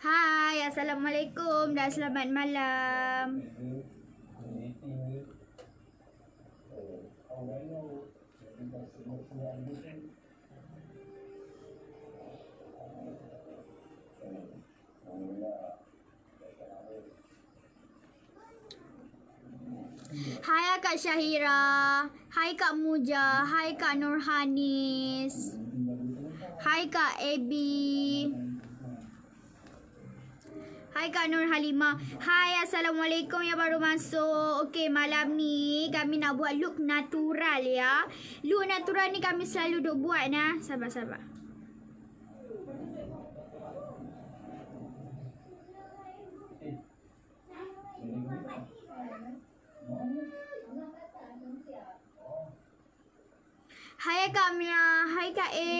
Hai, Assalamualaikum dan selamat malam. Hai Kak Syahira. Hai Kak Muja. Hai Kak Nurhanis. Hai Kak Ebi. Hai Kak Nur Halimah. Hai, Assalamualaikum yang baru masuk. Okey, malam ni kami nak buat look natural ya. Look natural ni kami selalu duk buat nah. Sabar-sabar. Hai Kak Mia. Hai Kak A.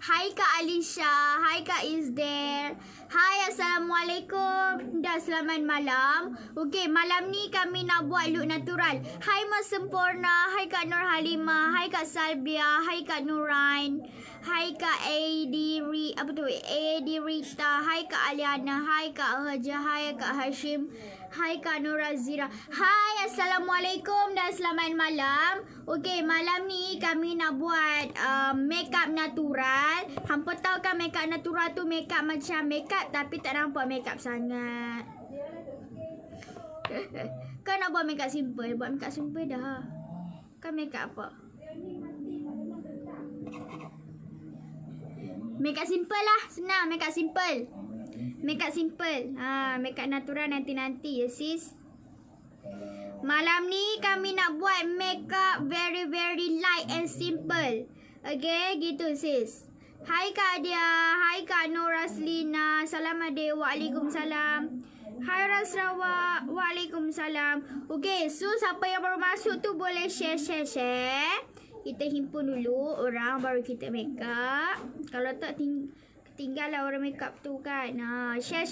Hai Kak Alisha, hai Kak Izder. Hai, Assalamualaikum dan selamat malam. Okey, malam ni kami nak buat look natural. Hai Mas Sempurna, hai Kak Nur Halimah, hai Kak Salbia, hai Kak Nurain, hai Kak Adi Rita, hai Kak Aliana, hai Kak Haja, hai Kak Hashim, hai Kak Nurazira. Hai, Assalamualaikum dan selamat malam. Okey, malam ni kami nak buat makeup natural. Hampa tahu kan makeup natural tu makeup macam makeup tapi tak nampak makeup sangat. Kau nak buat makeup simple? Buat makeup simple dah. Kan makeup apa? Makeup simple lah. Senang makeup simple. Makeup simple. Makeup natural nanti-nanti ya sis. Malam ni kami nak buat makeup very light and simple. Okay, gitu sis. Hai Kak Adia, hai Kak Nur Aslina. Salam adik, waalaikumsalam. Hai orang Sarawak, waalaikumsalam. Okay, so siapa yang baru masuk tu boleh share. Kita himpun dulu orang baru kita makeup. Kalau tak tinggal lah orang makeup tu kan. Share,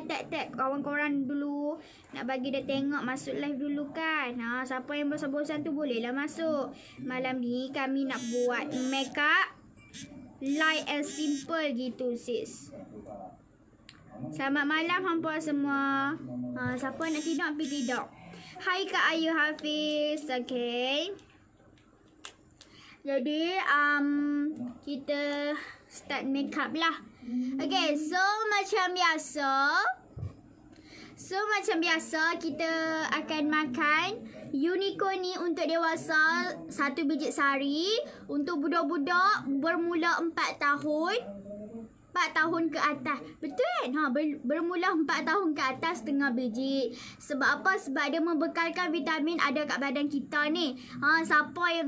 tag kawan korang dulu. Nak bagi dia tengok masuk live dulu kan. Siapa yang bosan-bosan tu bolehlah masuk. Malam ni kami nak buat makeup light and simple gitu sis. Selamat malam hampa semua. Siapa nak tidur pergi tidur. Hai Kak Ayu Hafiz. Okay. Jadi kita start makeup lah. Okay, so macam biasa kita akan makan Unicorn ni untuk dewasa 1 biji sehari. Untuk budak-budak bermula 4 tahun ke atas. Betul kan? Bermula 4 tahun ke atas setengah biji. Sebab apa? Sebab dia membekalkan vitamin ada kat badan kita ni. Siapa yang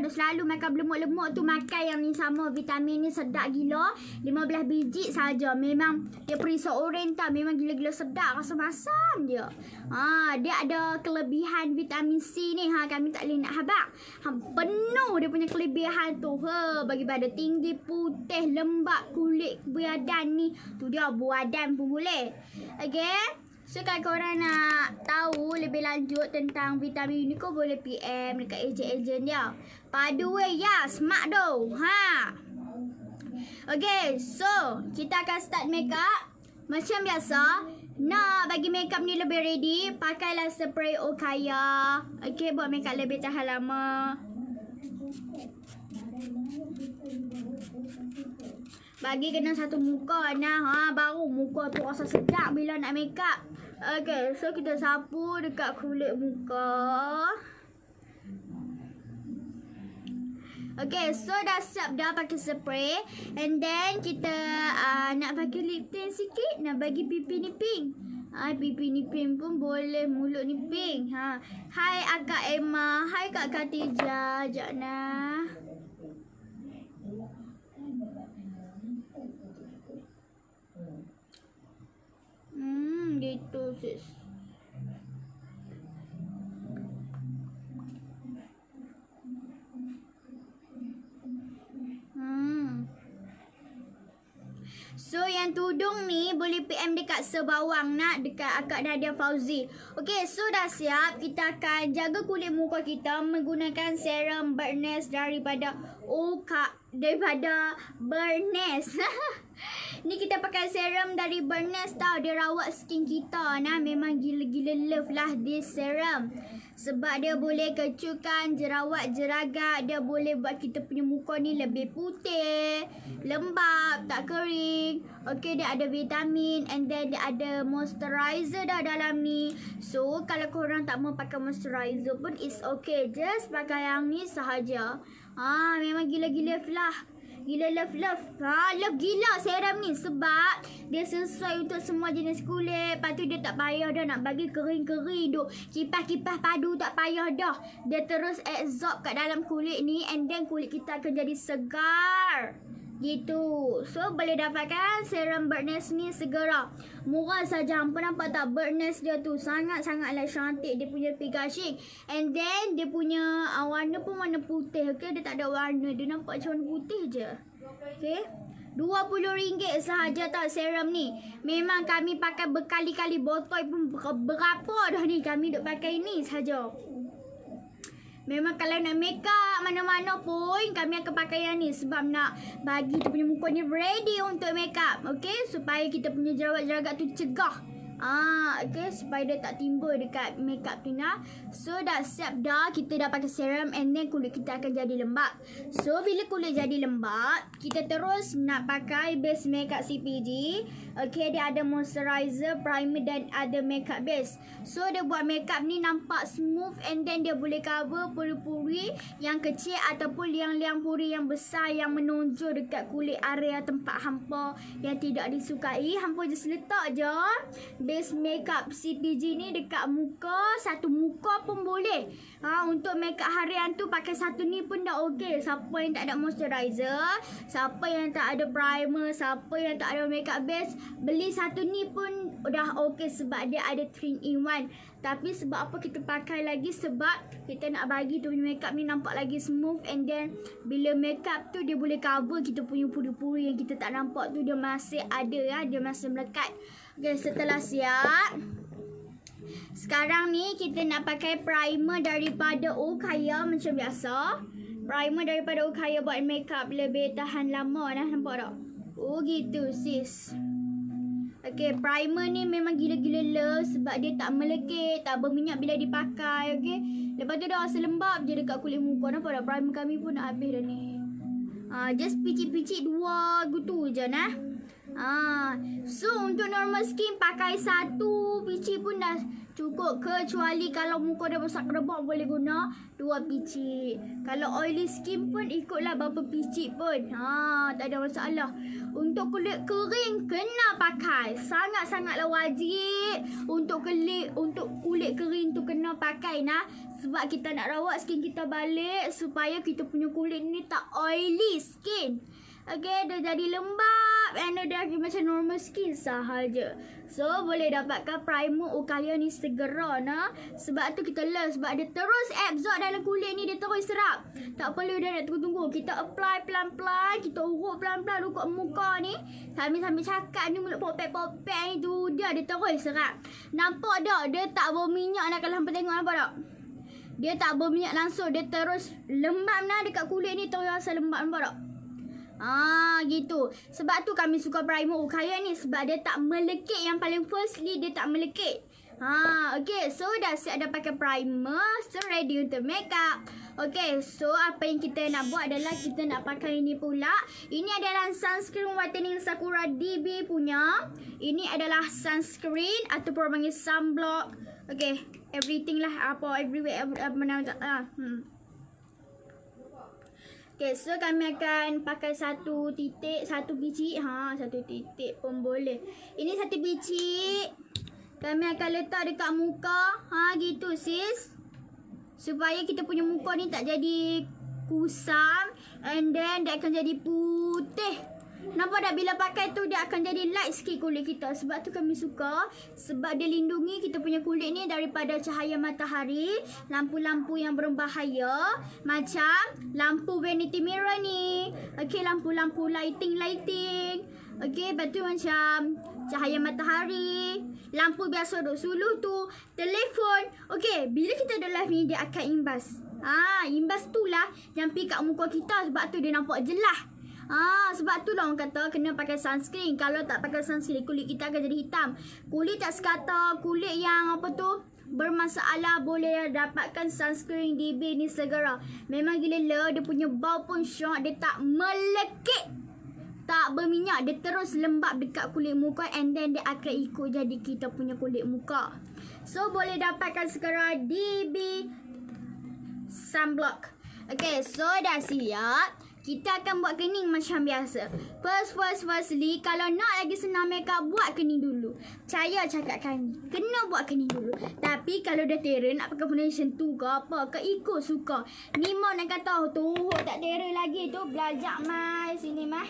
duk selalu makan lemuk-lemuk tu makan yang ni sama vitamin ni sedap gila. 15 biji saja. Memang dia perisa oren tau. Memang gila-gila sedap rasa masam je. Dia ada kelebihan vitamin C ni. Kami tak boleh nak habaq. Penuh dia punya kelebihan tu. Bagi badan tinggi, putih, lembap, kulit badan ni. Tu dia badan pun boleh. Okay. So kalau korang nak tahu lebih lanjut tentang vitamin ni, kau boleh PM dekat ejen-ejen dia. Padu ya, smart doh. Okay, so kita akan start makeup. Macam biasa, nak bagi makeup ni lebih ready, pakailah spray Okaya. Okay, buat makeup lebih tahan lama. Bagi kena satu muka nah, baru muka tu rasa sedap bila nak makeup. Okay, so kita sapu dekat kulit muka. Okay, so dah siap dah pakai spray. And then kita nak pakai lip tint sikit. Nak bagi pipi ni pink. Pipi ni pink pun boleh. Mulut ni pink. Hai Akak Emma. Hai Kak Khatijah. Sekejap nah. Gitu sis. So yang tudung ni boleh PM dekat sebawang nak dekat Akak Nadia Fauzi. Okey, so dah siap. Kita akan jaga kulit muka kita menggunakan serum Burtness daripada daripada Bernese. Ni kita pakai serum dari Bernese tau. Dia rawat skin kita. Nah, memang gila-gila love lah this serum. Sebab dia boleh kecutkan jerawat jeragak. Dia boleh buat kita punya muka ni lebih putih, lembap, tak kering. Okay, dia ada vitamin and then dia ada moisturizer dah dalam ni. So, kalau korang tak mau pakai moisturizer pun it's okay. Just pakai yang ni sahaja. Memang gila-gila lah. Gila love. Love gila serum ni sebab dia sesuai untuk semua jenis kulit. Lepas tu dia tak payah dah nak bagi kering-kering duk kipas-kipas padu, tak payah dah. Dia terus absorb kat dalam kulit ni and then kulit kita akan jadi segar. Gitu. So boleh dapatkan serum Bernese ni segera. Murah saja. Hampa nampak tak Bernese dia tu sangat-sangatlah cantik. Dia punya packaging. And then dia punya warna pun warna putih. Okay, dia tak ada warna. Dia nampak macam warna putih je. Okay, RM20 sahaja tau serum ni. Memang kami pakai berkali-kali botol pun berapa dah ni kami duk pakai ni sahaja. Memang kalau nak make up mana-mana pun kami akan pakai yang ni sebab nak bagi kita punya muka ni ready untuk make up. Okay, supaya kita punya jerawat-jeragak tu cegah. Okay, supaya dia tak timbul dekat make up tu nak. So dah siap dah, kita dah pakai serum and then kulit kita akan jadi lembap. So bila kulit jadi lembap, kita terus nak pakai base makeup CPG. Okay, dia ada moisturizer, primer dan ada makeup base. So dia buat makeup ni nampak smooth and then dia boleh cover pori-pori yang kecil ataupun liang-liang pori yang besar yang menonjol dekat kulit area tempat hampa yang tidak disukai. Hampa just letak je base makeup CPG ni dekat muka, satu muka pun boleh. Untuk makeup harian tu pakai satu ni pun dah okey. Siapa yang tak ada moisturizer, siapa yang tak ada primer, siapa yang tak ada makeup base, beli satu ni pun dah okey sebab dia ada 3-in-1. Tapi sebab apa kita pakai lagi? Sebab kita nak bagi tu punya makeup ni nampak lagi smooth and then bila makeup tu dia boleh cover kita punya puri-puri yang kita tak nampak tu, dia masih ada dia masih melekat. Okay, setelah siap, sekarang ni kita nak pakai primer daripada Okaya macam biasa. Primer daripada Okaya buat makeup lebih tahan lama dah, nampak tak? Oh gitu sis. Okay, primer ni memang gila-gila love sebab dia tak melekit, tak berminyak bila dipakai. Okay, lepas tu dah rasa lembab je dekat kulit muka. Nampak tak? Primer kami pun nak habis dah ni. Just picit-picit 2 gitu je nah. So untuk normal skin pakai 1 biji pun dah cukup, kecuali kalau muka dia besar kerebak boleh guna 2 biji. Kalau oily skin pun ikutlah berapa biji pun. Tak ada masalah. Untuk kulit kering kena pakai. Sangat-sangatlah wajib untuk kulit kering tu kena pakai nah. Sebab kita nak rawat skin kita balik supaya kita punya kulit ni tak oily skin. Okay, dia jadi lembab and dia macam normal skin sahaja. So, boleh dapatkan primer Okaya ni segera nah. Sebab tu kita love. Sebab dia terus absorb dalam kulit ni. Dia terus serap. Tak perlu dah nak tunggu-tunggu. Kita apply pelan-pelan. Kita urut pelan-pelan dekat muka ni. Sambil-sambil cakap ni mulut popek-popek ni tu. Dia terus serap. Nampak tak? Dia tak berminyak nak kalau hampa tengok. Nampak tak? Dia tak berminyak langsung. Dia terus lembab nah dekat kulit ni. Terus rasa lembab. Nampak tak? Gitu. Sebab tu kami suka primer Okaya ni. Sebab dia tak melekit. Yang paling firstly dia tak melekit. Okay. So dah siap dah pakai primer. So ready untuk make up. Okay. So apa yang kita nak buat adalah kita nak pakai ini pula. Ini adalah sunscreen whitening Sakura DB punya. Ini adalah sunscreen ataupun panggil sunblock. Okay. Everything lah. Everywhere. Okay, so kami akan pakai 1 titik, 1 biji. 1 titik pun boleh. Ini 1 biji. Kami akan letak dekat muka. Gitu sis. Supaya kita punya muka ni tak jadi kusam. And then dia akan jadi putih. Nampak tak bila pakai tu dia akan jadi light sikit kulit kita. Sebab tu kami suka. Sebab dia lindungi kita punya kulit ni daripada cahaya matahari, lampu-lampu yang berbahaya, macam lampu vanity mirror ni. Okay, lampu-lampu lighting. Okay, lepas tu macam cahaya matahari, lampu biasa duk suluh tu, telefon. Okay, bila kita ada live ni dia akan imbas. Imbas tu lah jampi kat muka kita, sebab tu dia nampak jelas. Sebab tu lah orang kata kena pakai sunscreen. Kalau tak pakai sunscreen, kulit kita akan jadi hitam. Kulit tak sekata kulit yang apa tu bermasalah boleh dapatkan sunscreen DB ni segera. Memang gila dia punya bau pun syok, dia tak melekit, tak berminyak, dia terus lembab dekat kulit muka, and then dia akan ikut jadi kita punya kulit muka. So boleh dapatkan segera DB sunblock. Okay, so dah siap. Kita akan buat kening macam biasa. Firstly, kalau nak lagi senang makeup, buat kening dulu. Percaya cakap kami, kena buat kening dulu. Tapi kalau dah terror nak pakai foundation tu ke apa ke, ikut suka. Ni mau nak kata tu tak terror lagi tu, belajar mai sini mah.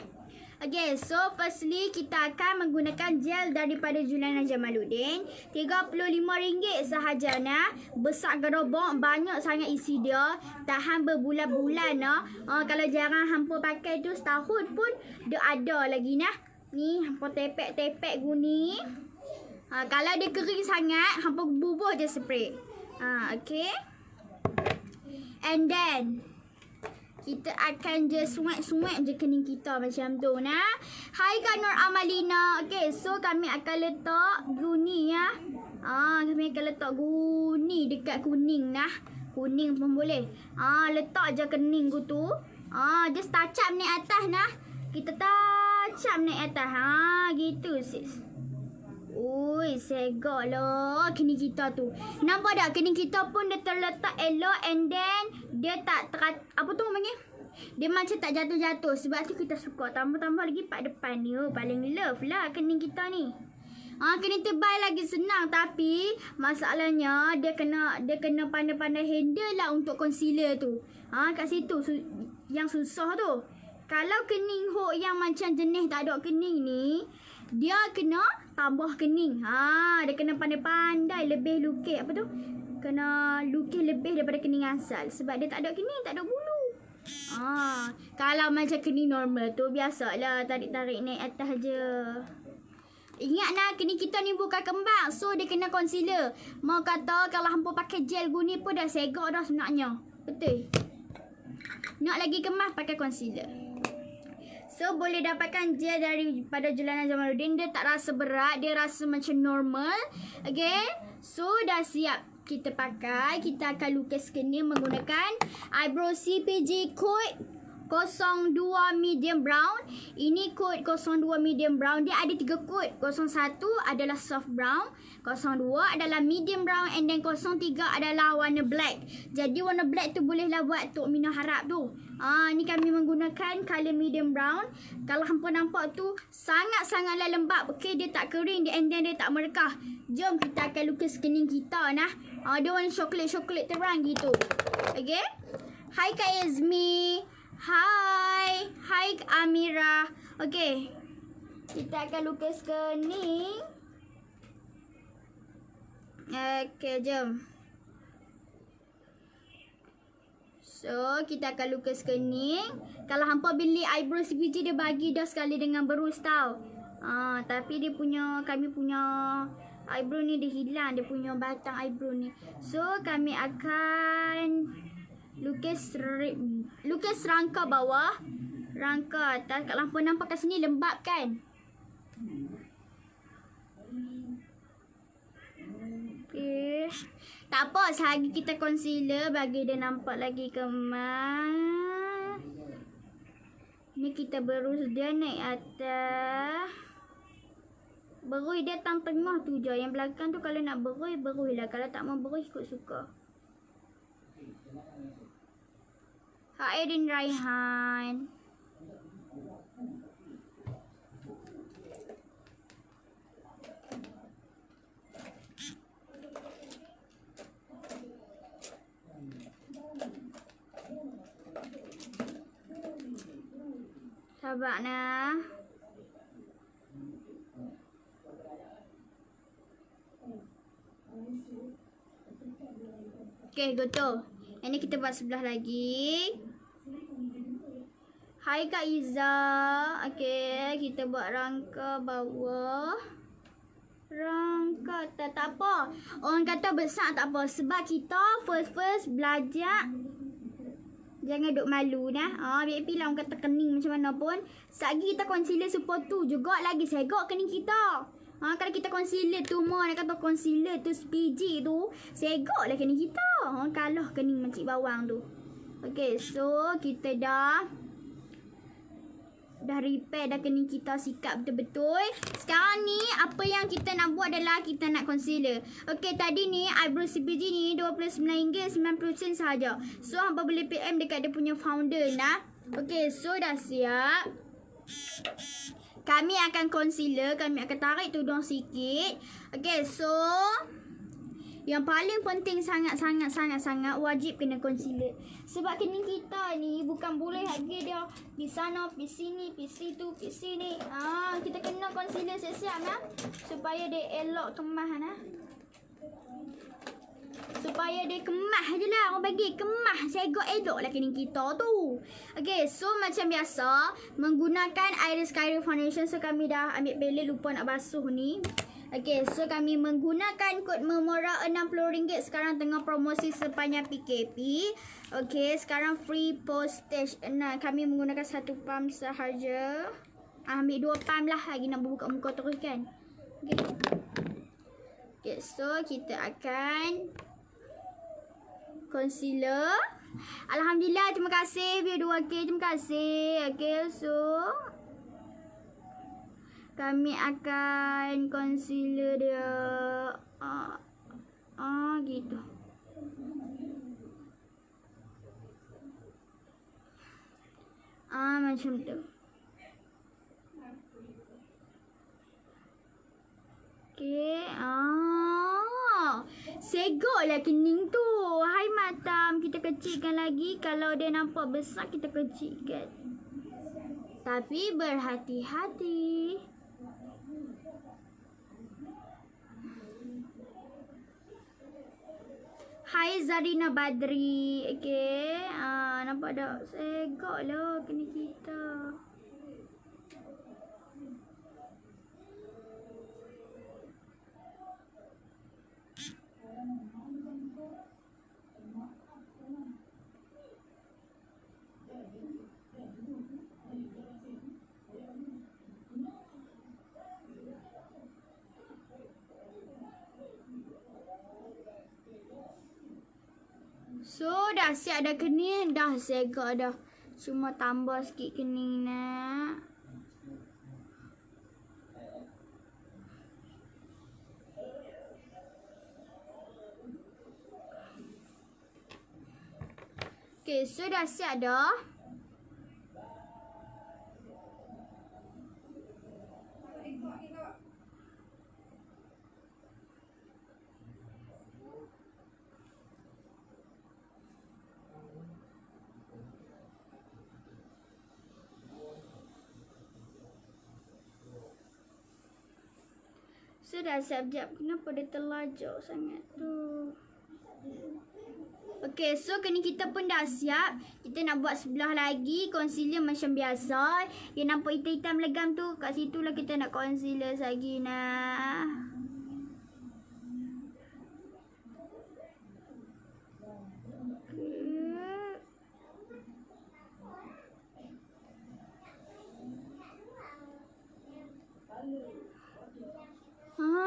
Okay, so firstly kita akan menggunakan gel daripada Juliana Jamaluddin. RM35 sahaja nah. Besar gerobok, banyak sangat isi dia. Tahan berbulan-bulan nah. Kalau jarang hampa pakai tu setahun pun dia ada lagi nah. Ni hampa tepek-tepek guni. Kalau dia kering sangat, hampa bubuh je spray. Okay. And then kita akan je suek-suek je kening kita macam tu nah. Hai Kak Nur Amalina. Okay, so kami akan letak guni ya. Kami akan letak guni dekat kuning nah. Kuning pun boleh. Letak je kening ku tu. Just touch up naik atas nah. Kita touch up naik atas. Gitu sis. Ui, segak lah kening kita tu. Nampak tak kening kita pun dia terletak elok, and then dia tak apa tu panggil? Dia macam tak jatuh-jatuh. Sebab tu kita suka tambah-tambah lagi part depan ni. Paling love lah kening kita ni. Kening tebal lagi senang, tapi masalahnya dia kena pandai-pandai handle lah untuk concealer tu. Kat situ yang susah tu. Kalau kening hook yang macam jenis tak ada kening ni, dia kena tambah kening. Dia kena pandai-pandai lebih lukis apa tu? Kena lukis lebih daripada kening asal. Sebab dia tak ada kening, tak ada bulu. Kalau macam kening normal tu biasalah tarik-tarik naik atas je. Ingat nak kening kita ni bukan kembang, so dia kena concealer. Mau kata kalau hampa pakai gel guni pun dah segak dah sebenarnya. Betul. Nak lagi kemas pakai concealer. So boleh dapatkan gel daripada Juliana Jamaluddin. Dia tak rasa berat, dia rasa macam normal. Okay, so dah siap kita pakai. Kita akan lukis kening menggunakan eyebrow CPG Code 02 medium brown. Ini kod 02 medium brown. Dia ada 3 kod. 01 adalah soft brown, 02 adalah medium brown, and then 03 adalah warna black. Jadi warna black tu bolehlah buat Tok Mina harap tu. Ni kami menggunakan color medium brown. Kalau hampa nampak tu sangat-sangatlah lembab. Okay, dia tak kering, and then dia tak merekah. Jom kita akan lukis kening kita nah. Dia warna coklat-coklat terang gitu. Okay. Hai Kak Yazmi. Hai Amira. Okay, kita akan lukis kening. Okay, jom. So kita akan lukis kening. Kalau hampa beli eyebrow CPG, dia bagi dah sekali dengan berus tau. Tapi dia punya, kami punya eyebrow ni dia hilang, dia punya batang eyebrow ni. So kami akan lukis rangka bawah, rangka atas. Kat lampu nampak kat sini lembab kan? Okay. Tak apa, sehari kita concealer bagi dia nampak lagi kemas. Ni kita berus dia naik atas. Berus dia tengah tu je. Yang belakang tu kalau nak berus lah. Kalau tak mau berus ikut suka. Kak Erin Raihan. Sabar nah. Okay, go to. Ini kita buat sebelah lagi. Hai Kak Iza. Okay, kita buat rangka bawah. Rangka tak apa. Orang kata besar tak apa. Sebab kita first belajar Jangan duk malu nah. VIP lah orang kata kening macam mana pun. Sagi kita concealer support tu juga lagi segak kening kita. Kalau kita concealer tu mau nak kata concealer tu PG tu, segak lah kening kita. Kalah kening Makcik Bawang tu. Okay, so kita dah repair dah kening kita, sikap betul-betul. Sekarang ni apa yang kita nak buat adalah kita nak concealer. Okey, tadi ni eyebrow CPG ni RM29 90 sen sahaja. So hangpa boleh PM dekat dia punya founder nah. Okey, so dah siap. Kami akan concealer, kami akan tarik tudung sikit. Okey, so yang paling penting sangat wajib kena concealer. Sebab kening kita ni bukan boleh lagi dia di sana, di sini, di situ, di sini. Kita kena concealer siap-siap nah. Supaya dia elok kemah nah. Supaya dia kemah je lah. Orang bagi kemah. Segak elok lah kening kita tu. Okay, so macam biasa. Menggunakan Iris Kyrie Foundation. So kami dah ambil palette, lupa nak basuh ni. Okay, so kami menggunakan kod Memora RM60. Sekarang tengah promosi sepanjang PKP. Okay, sekarang free postage. Nah, kami menggunakan 1 pump sahaja. Ambil 2 pump lah lagi nak buka muka terus kan. Okay. Okay, so kita akan concealer. Alhamdulillah, terima kasih. Biar 2K, terima kasih. Okay, so kami akan concealer dia gitu. Macam tu. Okay. Segak lah kening tu. Hai matam, kita kecilkan lagi. Kalau dia nampak besar, kita kecilkan. Tapi berhati-hati. Hai Zarina Badri. Okay. Nampak tak? Segak lah kena kita. So dah siap dah kening, dah segak dah. Cuma tambah sikit kening nak. Okay, so dah siap dah. Sudah siap-siap. Kenapa dia terlajak sangat tu? Okay, so kening kita pun dah siap. Kita nak buat sebelah lagi. Concealer macam biasa. Yang nampak hitam-hitam legam tu, kat situ lah kita nak concealer lagi nah.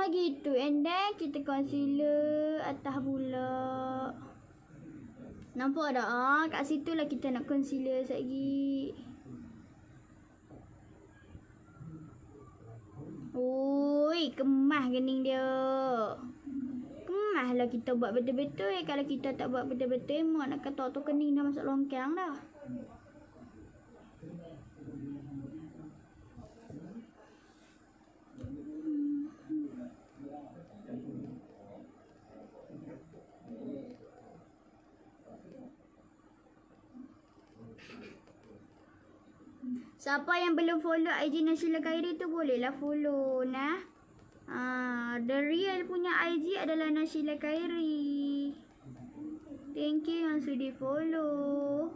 Gitu. And then kita concealer atas pula. Nampak tak? Kat situ lah kita nak concealer lagi. Oi, kemah kening dia. Kemah lah kita buat betul-betul. Kalau kita tak buat betul-betul, mak nak kata tu kening dah masuk longkang dah. Siapa yang belum follow IG Nashila Khairi tu bolehlah follow nah. The real punya IG adalah Nashila Khairi. Thank you yang sudi follow.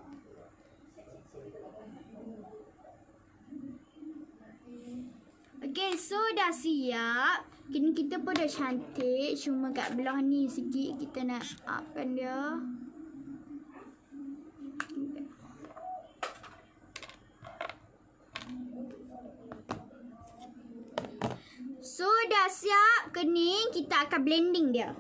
Okay, so dah siap. Kini kita pun dah cantik. Cuma kat belah ni sikit kita nak upkan dia. siap kening, kita akan blending dia.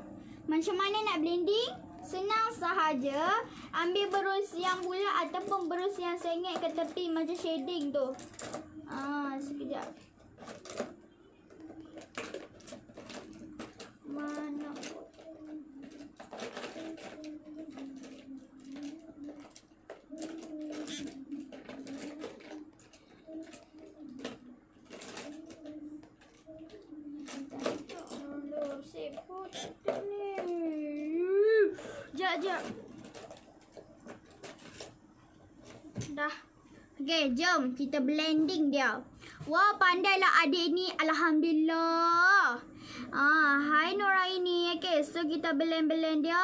Macam mana nak blending? Senang sahaja. Ambil berus yang bulat ataupun berus yang sengit ke tepi macam shading tu. Sekejap. Mana? Sekejap. Dah. Okay, jom kita blending dia. Wah, pandailah adik ni. Alhamdulillah. Hai Nuraini. Okay, so kita blend dia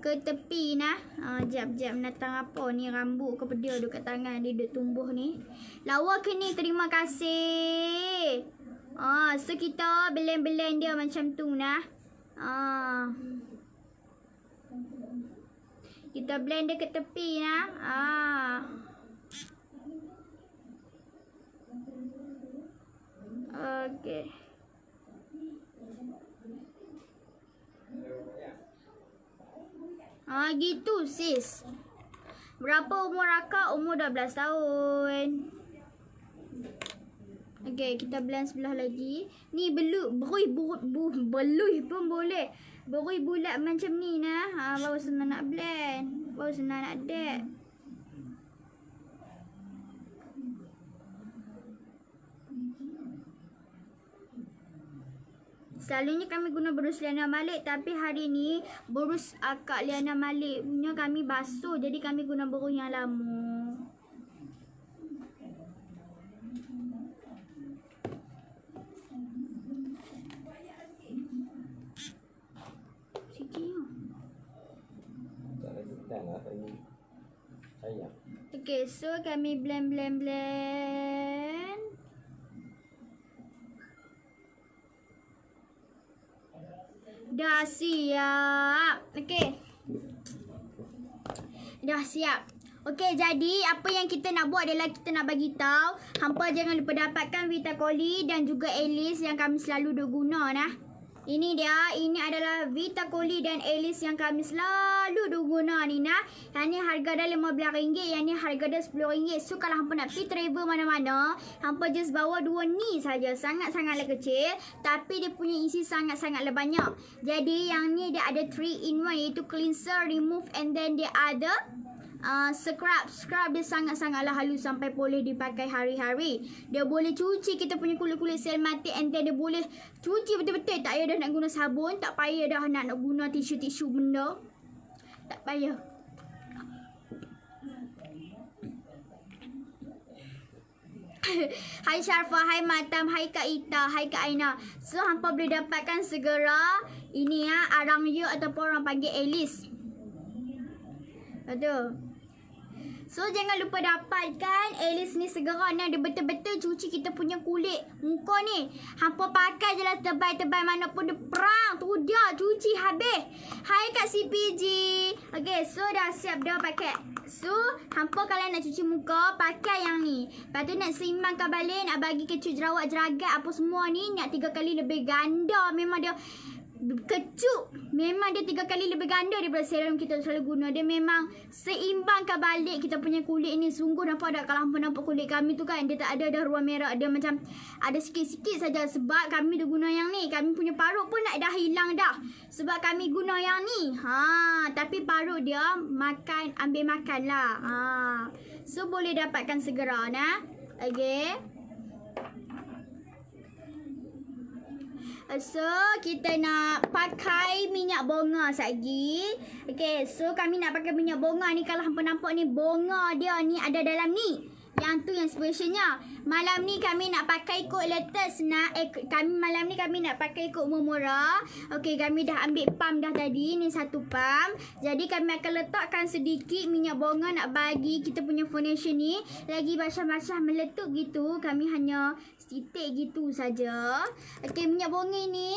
ke tepi nah. Jap natang apa ni, rambut ke pedia dekat tangan dia duk tumbuh ni. Lawa ke ni, terima kasih. So kita blend dia macam tu nah. Kita blend dia ke tepi nah. Okay. Gitu sis. Berapa umur akak? Umur 12 tahun. Okay, kita blend sebelah lagi. Ni berui pun boleh. Berui bulat macam ni nah. Baru senang nak blend. Baru senang nak dab. Selalunya kami guna berus Liana Malik, tapi hari ni berus akak Liana Malik punya kami basuh, jadi kami guna berus yang lama. Okay, so kami blend. Dah siap. Okay. Dah siap. Okay, jadi apa yang kita nak buat adalah kita nak bagi tahu hampa jangan lupa dapatkan Vitacoli dan juga Alice yang kami selalu duk guna nah. Ini dia, ini adalah Vitacoli dan Alice yang kami selalu duk guna ni nah. Yang ni harga dah RM15, yang ni harga dah RM10. So kalau hampa nak pergi travel mana-mana, hampa just bawa dua ni saja. Sangat-sangatlah kecil, tapi dia punya isi sangat-sangatlah banyak. Jadi yang ni dia ada 3-in-1, iaitu cleanser, remove and then dia ada scrub dia sangat-sangatlah halus sampai boleh dipakai hari-hari. Dia boleh cuci kita punya kulit-kulit sel mati, and then dia boleh cuci betul-betul. Tak payah dah nak guna sabun, tak payah dah nak guna tisu-tisu benda. Tak payah. Hai Sharfa, hai Matam, hai Kak Ita, hai Kak Aina. So hampa boleh dapatkan segera ini ya, Arang Yu ataupun orang panggil Alice. Betul. So jangan lupa dapatkan Alice ni segera nah. Dia betul-betul cuci kita punya kulit muka ni. Hampa pakai je lah tebal-tebal mana pun dia perang tu dia cuci habis. Hai Kak CPG. Okay, so dah siap dah pakai. So hampa kalau nak cuci muka pakai yang ni. Lepas tu nak seimbangkan balik, nak bagi kecut jerawat jeragat apa semua ni, nak 3 kali lebih ganda. Memang dia kecut, memang dia 3 kali lebih ganda daripada serum kita selalu guna. Dia memang seimbangkan balik kita punya kulit ni. Sungguh nampak tak, kalau hampa nampak kulit kami tu kan, dia tak ada dah ruang merah, dia macam ada sikit-sikit saja sebab kami dah guna yang ni. Kami punya parut pun nak dah hilang dah sebab kami guna yang ni. Tapi parut dia ambil makan lah. So boleh dapatkan segera nah. Okay. So kita nak pakai minyak bonga lagi. Okay, so kami nak pakai minyak bonga ni. Kalau hampa nampak ni, bonga dia ni ada dalam ni. Yang tu yang specialnya. Malam ni kami nak pakai ikut latest nak. Malam ni kami nak pakai ikut murah. Okay, kami dah ambil pump dah tadi. Ni satu pump. Jadi kami akan letakkan sedikit minyak bonga nak bagi kita punya foundation ni lagi basah-basah meletup gitu. Kami hanya setitik gitu saja. Okay, minyak bonga ni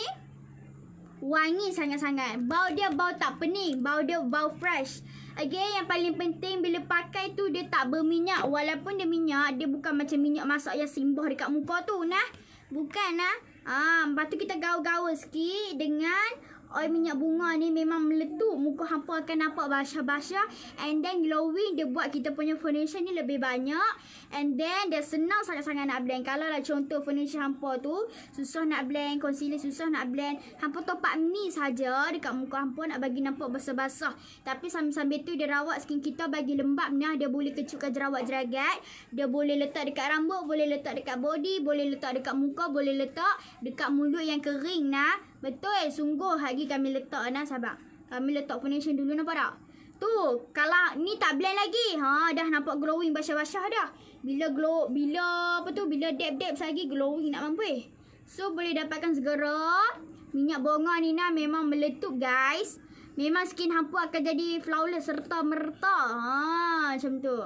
wangi sangat-sangat. Bau dia bau tak pening. Bau dia bau fresh. Okay, yang paling penting bila pakai tu dia tak berminyak. Walaupun dia minyak, dia bukan macam minyak masak yang simbah dekat muka tu nah. Bukan nah. Lepas tu kita gaul-gaul sikit dengan oil minyak bunga ni memang meletup. Muka hampa akan nampak basah-basah. And then glowing. Dia buat kita punya foundation ni lebih banyak. And then dia senang sangat-sangat nak blend. Kalau lah contoh foundation hampa tu susah nak blend, concealer susah nak blend, hampa top up ni saja dekat muka hampa nak bagi nampak basah-basah. Tapi sambil-sambil tu dia rawat skin kita bagi lembab ni. Dia boleh kecutkan jerawat jeragat. Dia boleh letak dekat rambut, boleh letak dekat body, boleh letak dekat muka, boleh letak dekat mulut yang kering nah. Betul, sungguh hari kami letak nah, sabar. Kami letak foundation dulu, nampak tak? Tu, kalau ni tak blend lagi, dah nampak glowing basah-basah dah. Bila dab-dab lagi glowing nak mampu. So boleh dapatkan segera. Minyak bunga ni nah memang meletup guys. Memang skin hampa akan jadi flawless serta merta. Macam tu.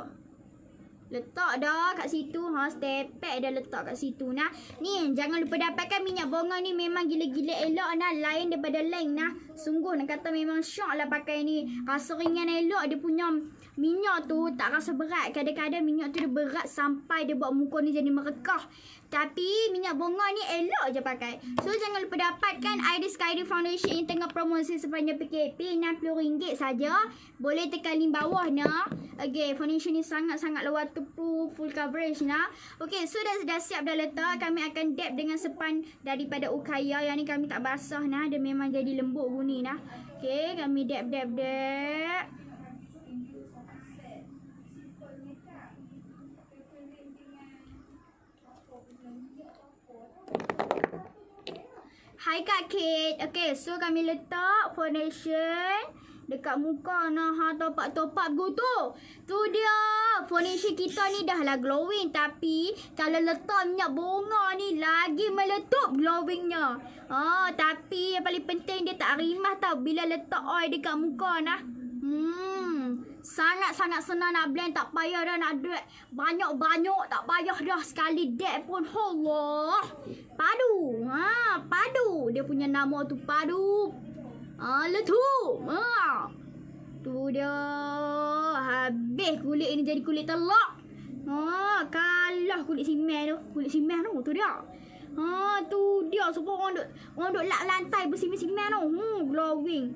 Letak dah kat situ. Step pack dah letak kat situ nah. Ni jangan lupa dapatkan minyak bunga ni. Memang gila-gila elok nah. Lain daripada lain nah. Sungguh nak kata memang syok lah pakai ni. Rasa ringan elok. Dia punya minyak tu tak rasa berat. Kadang-kadang minyak tu dia berat sampai dia buat muka ni jadi merekah. Tapi minyak bunga ni elok je pakai. So jangan lupa dapatkan Iris Kylie Foundation yang tengah promosi sepanjang PKP. RM60 saja. Boleh tekan link bawah nah. Okay, foundation ni sangat-sangat waterproof, full coverage nah. Okay, so dah siap dah letak. Kami akan dab dengan sepan daripada Ukaya. Yang ni kami tak basah nah. Dia memang jadi lembut bunyi nah. Okay, kami dab. Hai Kak Kate. Okay, so kami letak foundation dekat muka nah. Top up go tu. Tu dia. Foundation kita ni dah lah glowing. Tapi kalau letak minyak bunga ni lagi meletup glowingnya. Tapi yang paling penting dia tak rimah tau bila letak oil dekat muka nah. Sangat-sangat senang nak blend. Tak payah dah nak drag banyak-banyak. Tak payah dah sekali dab pun. Allah. Padu. Padu. Dia punya nama tu padu. Letup. Tu dia. Habis kulit ni jadi kulit telak. Kalah kulit simen tu. Tu dia. Tu dia. Sebab orang duk lap lantai bersimen-simen tu. Glowing.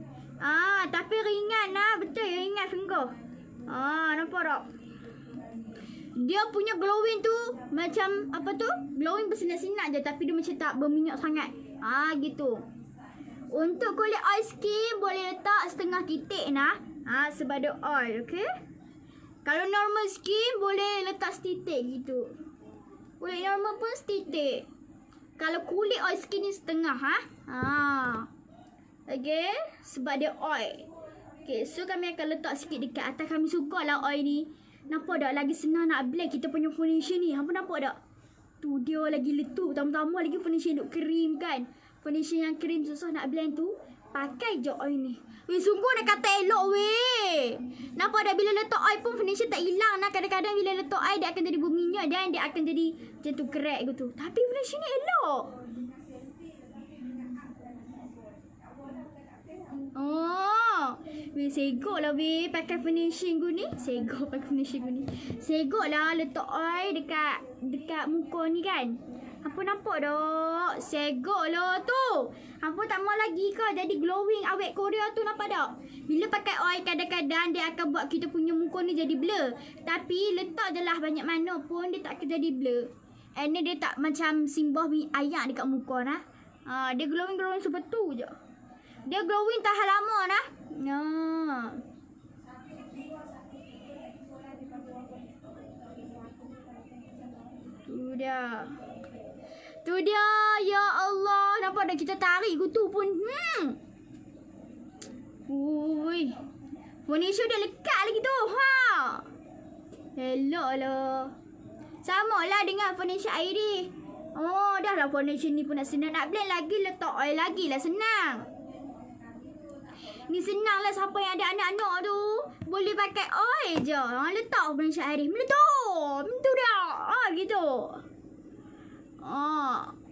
Tapi ringan lah. Betul ringan finger. Nampak tak? Dia punya glowing tu macam apa tu? Glowing bersinar-sinar je. Tapi dia macam tak berminyak sangat. Gitu. Untuk kulit oil skin boleh letak setengah titik nah. Sebab dia oil. Okay. Kalau normal skin boleh letak setitik gitu. Kulit normal pun setitik. Kalau kulit oil skin ni setengah Okay. Sebab dia oil. Okay. So kami akan letak sikit dekat atas. Kami suka lah oil ni. Nampak tak? Lagi senang nak blend kita punya foundation ni. Hampa nampak tak? Tu dia lagi letup. Tambah-tambah lagi foundation duk krim kan. Foundation yang krim susah nak blend tu. Pakai je oil ni. Sungguh nak kata elok Nampak tak? Bila letak oil pun foundation tak hilang nah. Kadang-kadang bila letak oil dia akan jadi berminyak. Dan dia akan jadi macam tu crack gitu. Tapi foundation ni elok. Segok lah pakai finishing guni. Segok lah letak oil dekat muka ni kan. Hampa nampak tak? Segok lah tu. Hampa tak mau lagi ke jadi glowing awet Korea tu, nampak tak? Bila pakai oil kadang-kadang dia akan buat kita punya muka ni jadi blur. Tapi letak je lah banyak mana pun dia tak akan jadi blur. And dia tak macam simbah ayak dekat muka nah. Dia glowing seperti tu je. Dia glowing tahan lama nah. Tu dia. Ya Allah. Nampak dah kita tarik kutu pun. Foundation dah lekat lagi tu. Elok lah. Sama lah dengan foundation Iris. Dah lah foundation ni pun nak senang nak blend lagi. Letak oil lagi lah senang. Ni senang lah siapa yang ada anak-anak tu. Boleh pakai oil je. Letak foundation Iris. Meletup. Tu dah. Gitu.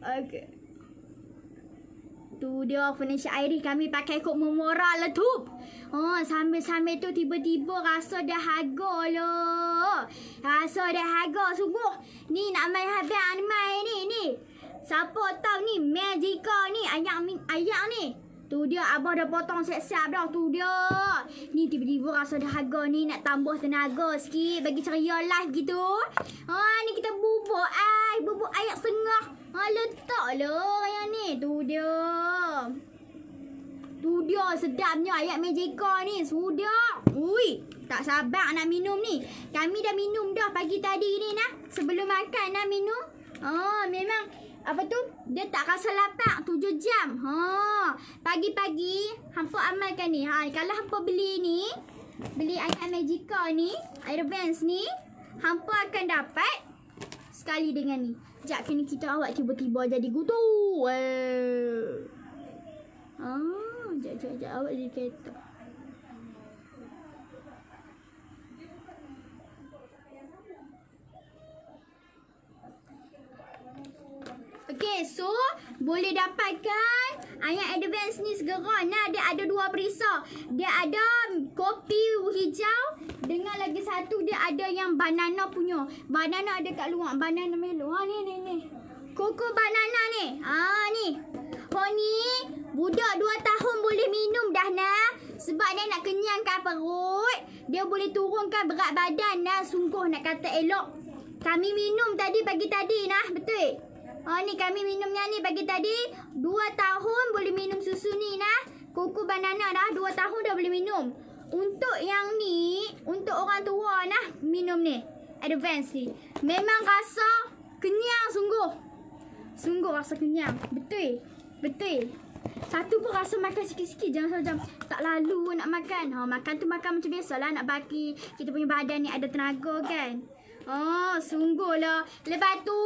Okay. Tu dia foundation Iris kami pakai kot memoral letup. Sambil-sambil tu tiba-tiba rasa dah harga lah. Sungguh. Ni nak main habis main ni. Siapa tahu ni Magica ni ayak ni. Tu dia abah dah potong siap-siap dah tu dia. Ni tiba-tiba rasa dahaga ni nak tambah tenaga sikit bagi ceria live gitu. Ni kita bubuk ayak setengah. Letaklah yang ni. Tu dia sedapnya ayak Magica ni. Sudah. Ui, tak sabar nak minum ni. Kami dah minum dah pagi tadi ni nah. Sebelum makan nak minum. Memang apa tu? Dia tak rasa lapar 7 jam. Pagi-pagi hampa amalkan ni. Kalau hampa beli ni, beli ayak Magica ni, Advance ni, hampa akan dapat sekali dengan ni. Sekejap kini kita awak tiba-tiba jadi gutu. Sekejap awak jadi kereta. Okay, so boleh dapatkan ayak Advance ni segera. Nah, dia ada 2 perisa. Dia ada kopi hijau dengan lagi satu dia ada yang banana punya. Banana ada kat luar. Banana melo. Ni. Koko banana ni. Ni. Ni budak 2 tahun boleh minum dah nah. Sebab dia nak kenyangkan perut. Dia boleh turunkan berat badan nah. Sungguh nak kata elok. Kami minum tadi pagi tadi nah. Betul? Ni kami minumnya ni pagi tadi. 2 tahun boleh minum susu ni nah. Koko banana dah 2 tahun dah boleh minum. Untuk yang ni, untuk orang tua nah minum ni. Advance ni. Memang rasa kenyang sungguh. Sungguh rasa kenyang. Betul. Satu pun rasa makan sikit-sikit. Jangan macam tak lalu nak makan. Makan tu makan macam biasalah. Nak bagi kita punya badan ni ada tenaga kan. Sungguh lah. Lepas tu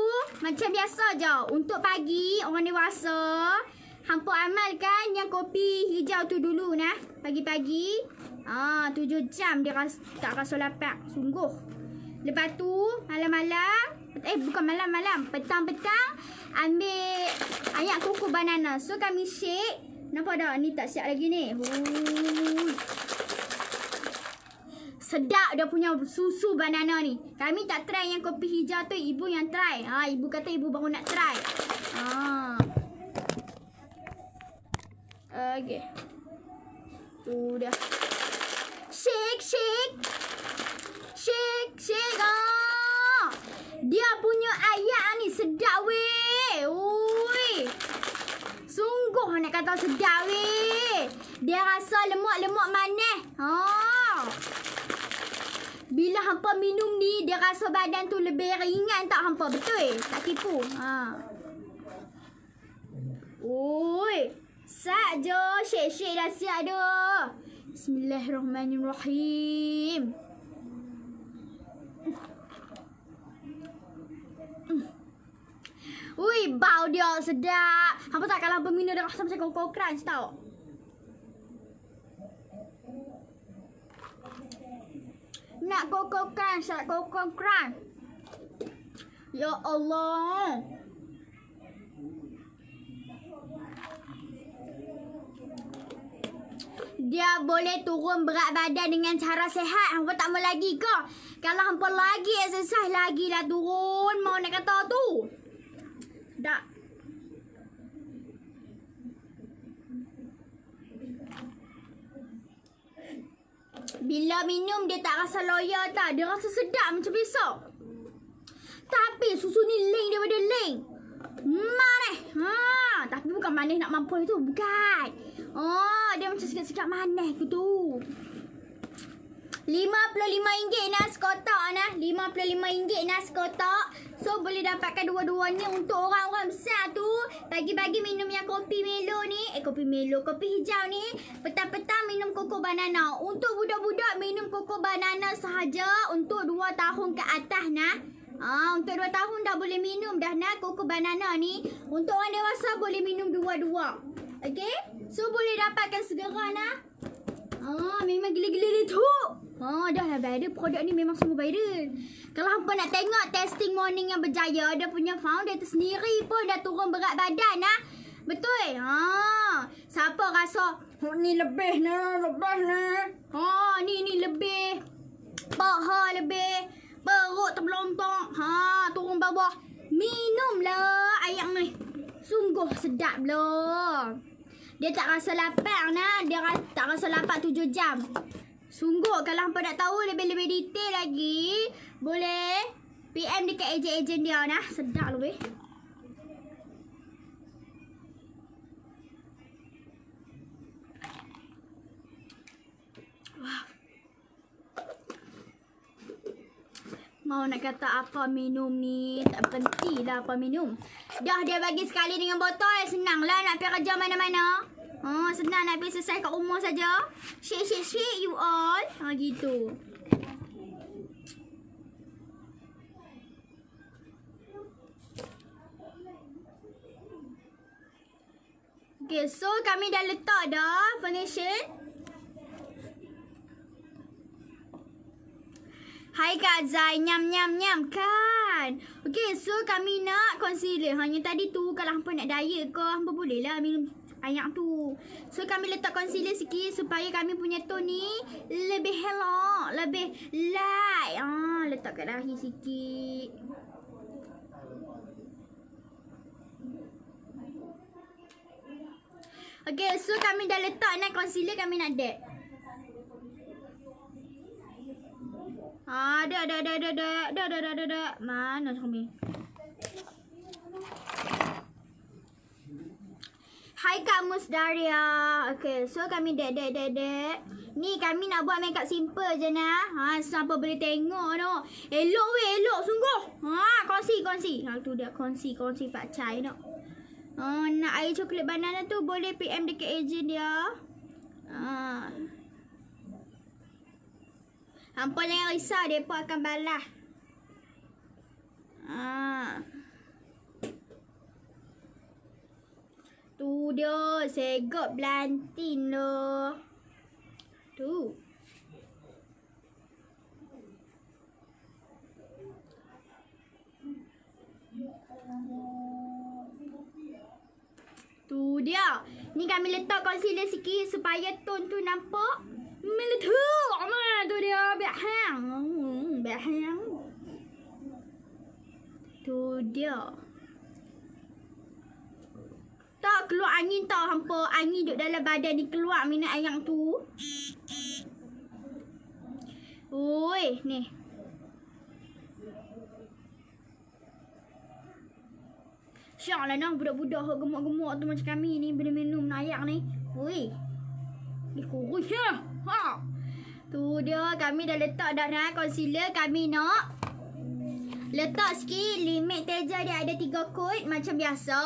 macam biasa je. Untuk pagi orang dewasa, hampa amalkan yang kopi hijau tu dulu nah. Pagi-pagi 7 jam dia tak rasa lapar. Sungguh. Lepas tu malam-malam, bukan malam-malam, petang-petang ambil ayak koko banana. So kami shake. Nampak tak? Ni tak siap lagi ni. Sedap dia punya susu banana ni. Kami tak try yang kopi hijau tu. Ibu yang try. Ibu kata ibu baru nak try. Okay. Tu dah. Shake. Dia punya ayak ni sedap weh. Ui. Sungguh nak kata sedap weh. Dia rasa lemak-lemak manis. Bila hampa minum ni, dia rasa badan tu lebih ringan tak hampa? Betul? Tak tipu. Oi. Sak je. Shake dah siap dah. Bismillahirrahmanirrahim. Ui, bau dia sedap. Hampa tak kalau berminum dia rasa macam Coco Crunch tau. Nak Coco Crunch. Ya Allah. Dia boleh turun berat badan dengan cara sihat. Hampa tak mau lagi ke? Kalau hampa lagi exercise lagi dah turun. Mau nak kata tu. Tak. Bila minum dia tak rasa loya tak. Dia rasa sedap macam biasa. Tapi susu ni lain daripada lain. Manis. Tapi bukan manis nak mampus tu. Bukan. Dia macam sikit-sikit manis ke tu. RM55 nasi kotak nah. RM55 nasi kotak. So boleh dapatkan dua-duanya untuk orang-orang besar tu. Pagi-pagi minum yang kopi melo ni. Kopi hijau ni. Petang-petang minum koko banana. Untuk budak-budak minum koko banana sahaja. Untuk 2 tahun ke atas nah. Untuk 2 tahun dah boleh minum dah nah koko banana ni. Untuk orang dewasa boleh minum dua-dua. Okay. So boleh dapatkan segera nah. Memang gila-gila dia tu. Dah lah viral. Produk ni memang semua viral. Kalau hampa nak tengok testing morning yang berjaya, dia punya founder tu sendiri pun dah turun berat badan nah. Betul? Siapa rasa ni lebih nah, ni lebih. Paha lebih. Perut terbelontong. Turun bawah. Minumlah ayam ni. Sungguh sedap loh. Dia tak rasa lapar nah. Dia tak rasa lapar 7 jam. Sungguh kalau hampa nak tahu lebih-lebih detail lagi, boleh PM dekat ejen-ejen dia nah. Sedap lebih. Wow. Mau nak kata apa minum ni, tak berhenti lah apa minum. Dah dia bagi sekali dengan botol, senang lah nak pergi kerja mana-mana. Senang nak pergi selesai kat rumah saja. Shake you all. Gitu. Okay, so kami dah letak dah foundation. Hai Kak Zai, nyam kan. Okay, so kami nak concealer. Hanya tadi tu kalau hampa nak diet ke, hampa boleh lah minum ayak tu. So kami letak concealer sikit supaya kami punya tone ni lebih hello, lebih light. Letak kat dahi sikit. Okay, so kami dah letak nak concealer, kami nak dab. Dah. Mana kami? Hai Kak Musdaria. Okay, so kami dek. Ni kami nak buat makeup simple je nah. Siapa boleh tengok no. Elok sungguh. Kongsi. Tu dia kongsi Pak Chai no. Nak air coklat banana tu boleh PM dekat ejen dia. Hampa jangan risau, mereka akan balas. Tu dia, segop belantin loh. Tu. Tu dia. Ni kami letak concealer sikit supaya tone tu nampak meletup. Tu dia, behang. Tu dia. Tak keluar angin tau hampa. Angin duduk dalam badan ni keluar minat ayam tu. Oi, ni. Syak lah nang budak-budak gemuk-gemuk tu macam kami ni bila minum ayak ni. Oi. Ni kurus ya. Tu dia, kami dah letak dah nah concealer. Kami nak letak sikit limit teja dia ada 3 kod macam biasa.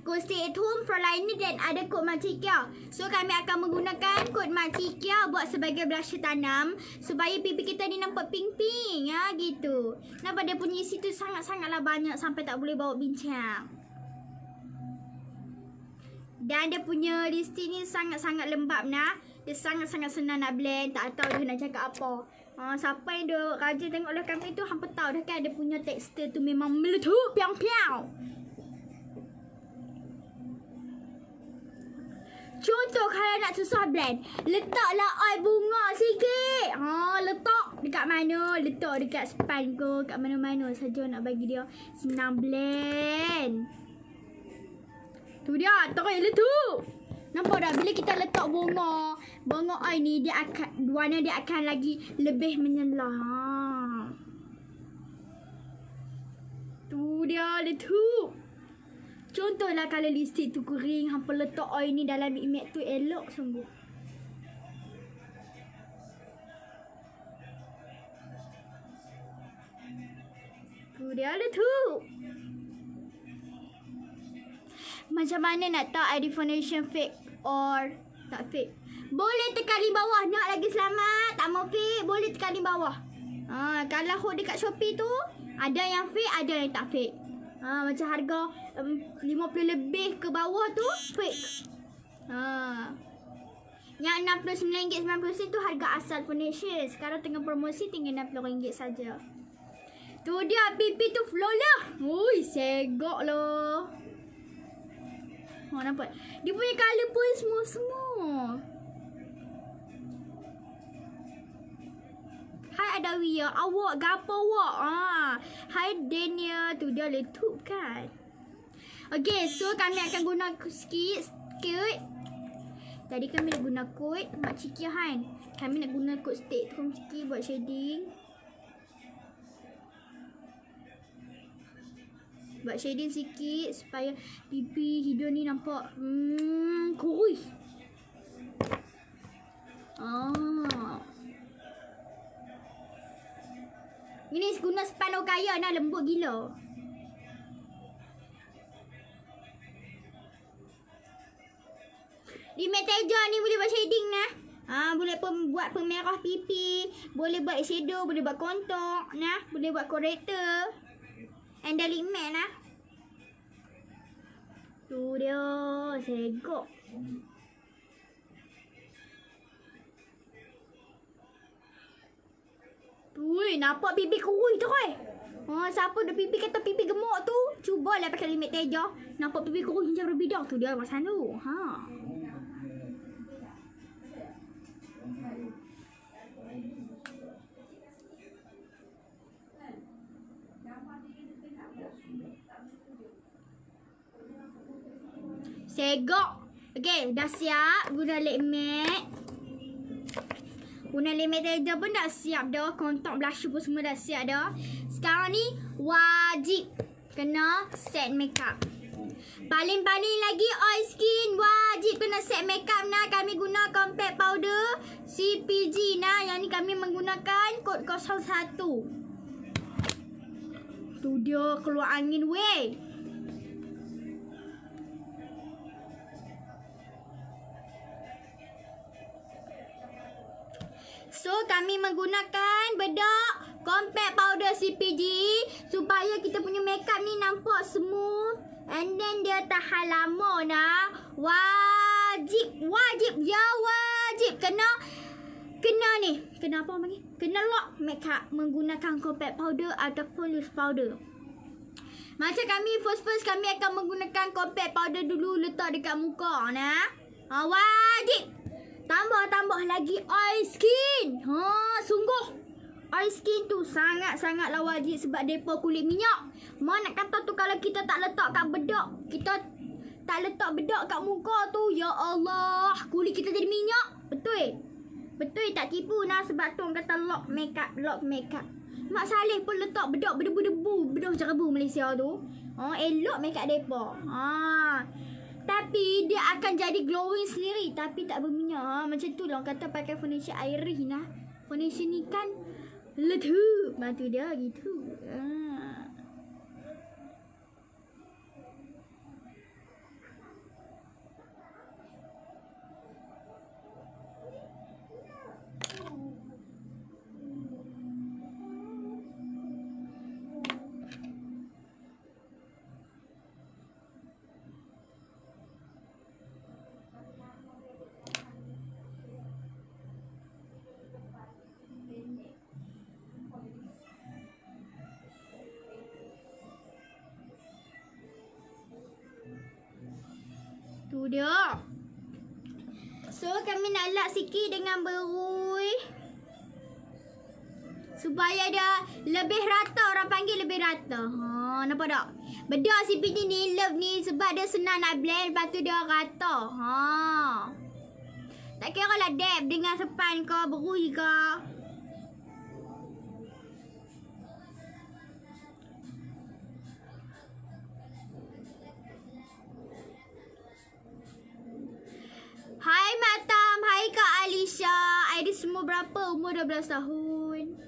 Kod stay at home, Froliner dan ada kod Macikia. So kami akan menggunakan kod Macikia buat sebagai blusher tanam supaya pipi kita ni nampak pink-pink gitu. Nampak dia punya isi tu sangat-sangatlah banyak sampai tak boleh bawa bincang. Dan dia punya lipstick ni sangat-sangat lembap nah. Dia sangat-sangat senang nak blend. Tak tahu dia nak cakap apa. Siapa yang dia rajin tengok live kami tu, hampa tahu dah kan dia punya tekstur tu memang meletup piang-piang. Contoh kalau nak susah blend, letaklah oil bunga sikit. Letak dekat mana? Letak dekat span ke, kat mana-mana saja nak bagi dia senang blend. Tu dia, terus letup. Nampak dah bila kita letak bunga oil ni, dia akan warna dia akan lagi lebih menyelah. Tu dia letup. Contohlah kalau lipstick tu kering, hampa letak oil ni dalam image tu elok sungguh. Tu dia letup. Macam mana nak tahu ID foundation fake or tak fake? Boleh tekan link bawah. Nak lagi selamat, tak mau fake, boleh tekan link bawah. Kalau hold dekat Shopee tu, ada yang fake, ada yang tak fake. Macam harga 50 lebih ke bawah tu fake. Yang RM69.90 tu harga asal foundation. Sekarang tengah promosi tinggal RM60 saja. Tu dia, pipi tu flow lah. Ui, segok lah. Nampak? Dia punya colour pun semua. Hai Adawiyah, awak gapo awak? Hai Dania, tu dia letup kan. Okay, so kami akan guna sikit. Tadi kami nak guna kod Mak Ciki Han. Kami nak guna kod stick tu sikit buat shading. Buat shading sikit supaya pipi hidung ni nampak kurus. Ini guna spanduk kaya nak lembut gila. Limit teja ni boleh buat shading nah. Boleh buat pemerah pipi, boleh buat eyeshadow, boleh buat kontor nah, boleh buat corrector. And dah limit nah. Tu dia, segok. Ui, nampak pipi kurus tu kan? Siapa dah pipi kata pipi gemuk tu, cubalah pakai limit teja. Nampak pipi kurus macam berbidang tu dia pasal tu. Segok. Okay, dah siap guna lip matte. Guna lip matte teja pun dah siap dah. Kontak blusher pun semua dah siap dah. Sekarang ni wajib kena set makeup. Paling-paling lagi oil skin wajib kena set makeup nah. Kami guna compact powder CPG nah. Yang ni kami menggunakan kod 01. Tu dia keluar angin weh. So, kami menggunakan bedak compact powder CPG supaya kita punya makeup ni nampak smooth and then dia tahan lama nah. Wajib kena ni. Kena apa panggil? Kena lock makeup menggunakan compact powder ataupun loose powder. Macam kami first kami akan menggunakan compact powder dulu letak dekat muka nah. Wajib. Tambah lagi oil skin. Sungguh. Oil skin tu sangat-sangatlah wajib sebab depa kulit minyak. Nak kata tu kalau kita tak letak kat bedak, kita tak letak bedak kat muka tu, ya Allah, kulit kita jadi minyak. Betul? Betul tak tipu nah sebab tu orang kata lock makeup. Mak Saleh pun letak bedak berdebu-debu, bedak cerebu Malaysia tu. Elok makeup depa. Tapi dia akan jadi glowing sendiri tapi tak berminyak. Macam tu lah orang kata pakai foundation airih nah. Foundation ni kan letup. Macam dia gitu. Tu dia. So kami nak lap sikit dengan berui supaya dia lebih rata. Orang panggil lebih rata. Nampak tak? Bedak CPG ni love ni sebab dia senang nak blend, lepas tu dia rata. Tak kira lah dab dengan sepan ke berui ke. Hai Mak Tam, hai Kak Alisha. Aidi semua berapa? Umur 12 tahun.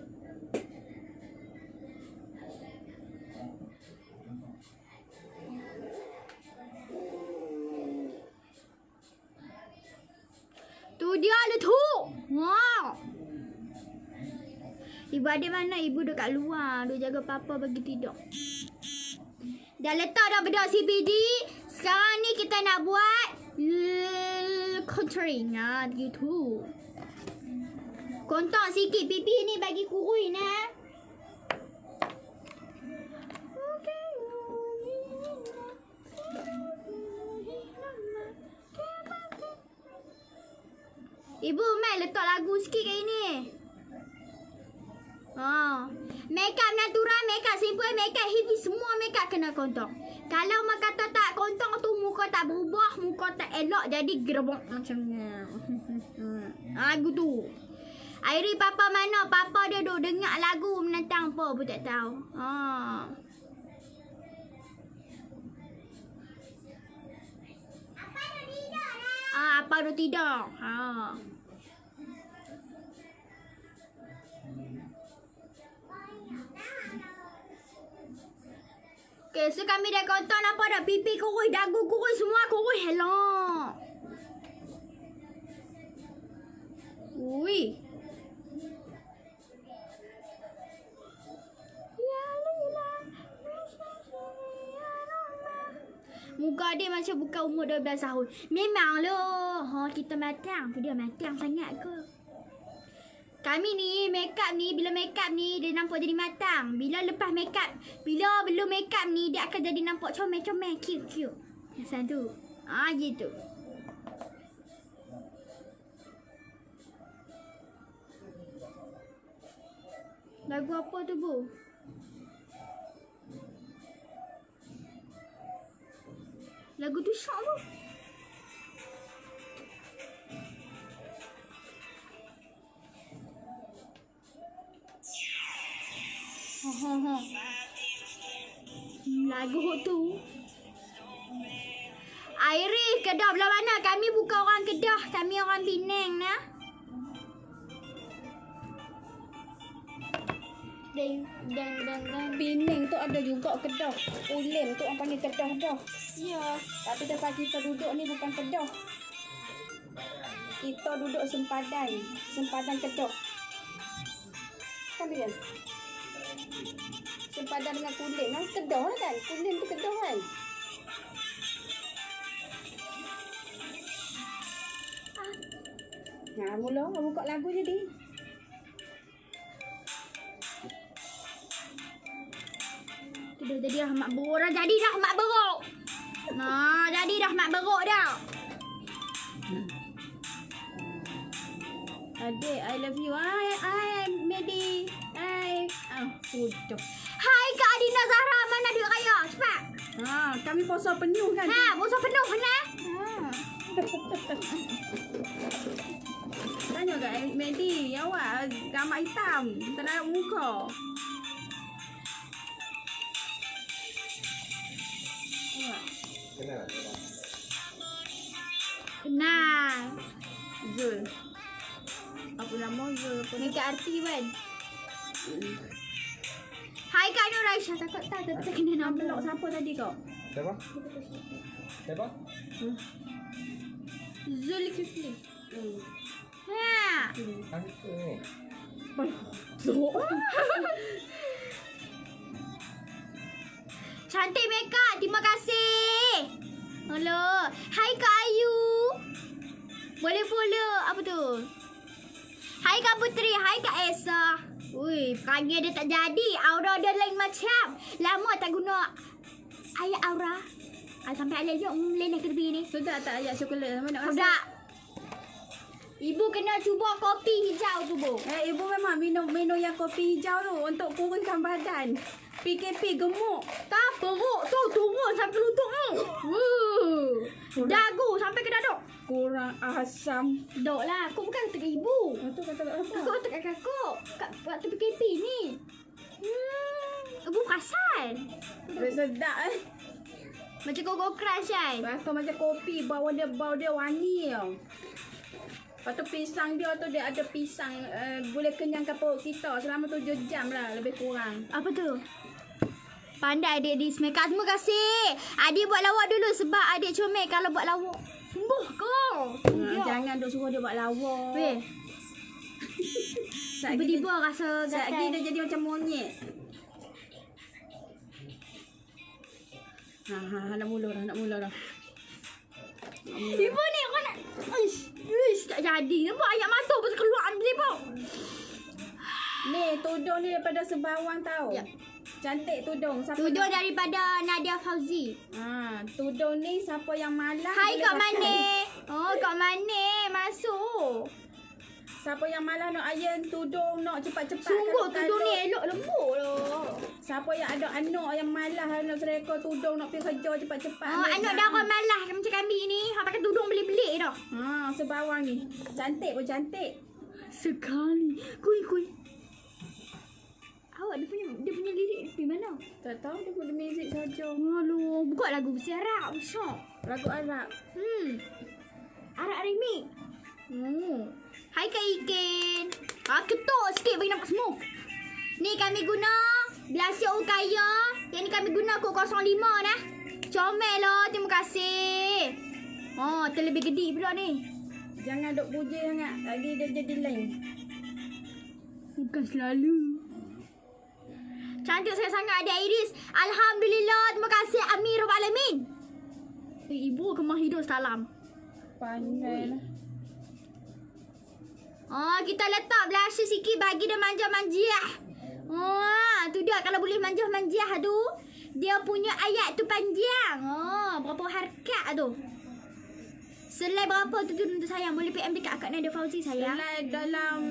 Tu dia le tu. Wow. Ibu adik mana? Ibu duduk kat luar. Duduk jaga papa bagi tidur. Dah letak dah bedak CPG. Sekarang ni kita nak buat contouring gitu. Kontak sikit pipi ni bagi kurui nah. Ibu mai letak lagu sikit kat ini. Makeup natural, makeup simple, makeup heavy, semua makeup kena kontak. Kalau mak kata tak kontong tu muka tak berubah, muka tak elok jadi gerbok macam ni. Lagu tu. Airi papa mana? Papa dia duk dengar lagu menentang apa pun tak tahu. Apa dah tidur? Okay, so kami dah kontong nampak dah pipi kurus, dagu kurus, semua kurus. Hello. Ui. Muka dia macam bukan umur 12 tahun. Memang loh. Kita matang. Tu dia matang sangat ke? Kami ni make up ni, bila make up ni dia nampak jadi matang. Bila lepas make up, bila belum make up ni dia akan jadi nampak comel-comel, cute-cute. Macam tu. Gitu. Lagu apa tu, Bu? Lagu tu syok tu. Lagu tu. Iris, Kedah belah mana? Kami bukan orang Kedah. Kami orang Penang nah. Penang tu ada juga Kedah. Ulin tu orang panggil Kedah dah. Ya. Tapi tempat kita duduk ni bukan Kedah. Kita duduk sempadan. Sempadan Kedah. Kan Bian? Sempadan dengan Kulin. Kan Kedah lah kan? Kulin tu Kedah kan? Nah, mula buka lagu jadi. Dah jadi dah mak beruk dah. Jadi dah mak beruk. Nah, jadi dah mak beruk dah. Adik, I love you. I Medi. Sudah. Hai Kak Adina Zahra, mana duit raya? Cepat. Kami puasa penuh kan? Puasa penuh nah. Tanya kat Medi, awak gambar hitam. Tak nak muka. Kenal. Zul. Apa nama Zul? Mega arti kan? Hai Kak Nur Aisyah. Takut tak kena nama. Pelok siapa tadi kau? Siapa? Siapa? Zulkifli. Aku ni. Cantik Mega, terima kasih. Halo. Hai Kak Ayu. Boleh follow apa tu? Hai Kak Putri, hai Kak Esa. Ui, perangai dia tak jadi. Aura dia lain macam. Lama tak guna ayat aura. Sampai ayat yuk leleh ke lebih ni. Sudah tak ayat coklat sama nak rasa? Sudah. Ibu kena cuba kopi hijau tu, Bu. Ibu memang minum yang kopi hijau tu untuk kurangkan badan. PKP gemuk. Tak, perut tu turun sampai lutut tu. Dagu sampai ke daduk. Kurang asam. Dok lah, aku bukan kata ibu. Itu kata apa? Aku kata kat kakak. Kat waktu PKP ni. Ibu perasan. Sedap Macam koko crush kan? Rasa macam kopi, bau dia wangi tau. Lepas tu pisang dia tu dia ada pisang boleh kenyangkan perut kita selama 7 jam lah lebih kurang. Apa tu? Pandai adik di Smeka. Terima kasih. Adik buat lawak dulu sebab adik comel kalau buat lawak. Sembuh kau. Jangan duk suruh dia buat lawak. Weh. Tiba-tiba rasa gatal. Sekejap dia jadi macam monyet. Nak mula dah. Ibu ni kau nak tak jadi. Nampak ayat mata pun keluar tiba. Ni tudung ni daripada Sembawang tau. Ya. Cantik tudung. Tudung daripada Nadia Fauzi. Tudung ni siapa yang malas. Hai Kak Mane. Oh Kak Mane masuk. Siapa yang malas nak iron tudung nak cepat-cepat. Sungguh tudung ni elok lembut loh. Siapa yang ada anak yang malas nak sereka tudung nak pergi kerja cepat-cepat. Oh, anak dah kau malah macam kami ni. Hang pakai tudung belik-belik dah. Ha, sebawang ni. Cantik pun cantik. Sekali. Kui. Awak dia punya lirik di mana? Tak tahu dia boleh muzik saja. Aduh, buka lagu versi Arab. Syok. Lagu Arab. Arab remix. Hai Kak Ikin. Ketuk sikit bagi nampak smooth. Ni kami guna Belasio Kaya. Yang ni kami guna kod 05 dah. Comel lah. Terima kasih. Oh, terlebih gede pula ni. Jangan duk puji sangat. Lagi dia jadi lain. Bukan selalu. Cantik sangat ada Iris. Alhamdulillah. Terima kasih Amir Rabbal Alamin. Ibu kemah hidup salam. Pandai lah. Oh, kita letak blusher sikit bagi dia manja-manja. Oh, tu dia kalau boleh manja-manja tu. Dia punya ayat tu panjang. Oh, berapa harakat tu. Selai berapa tu untuk sayang. Boleh PM dekat Akak Nadia Fauzi sayang. Selai dalam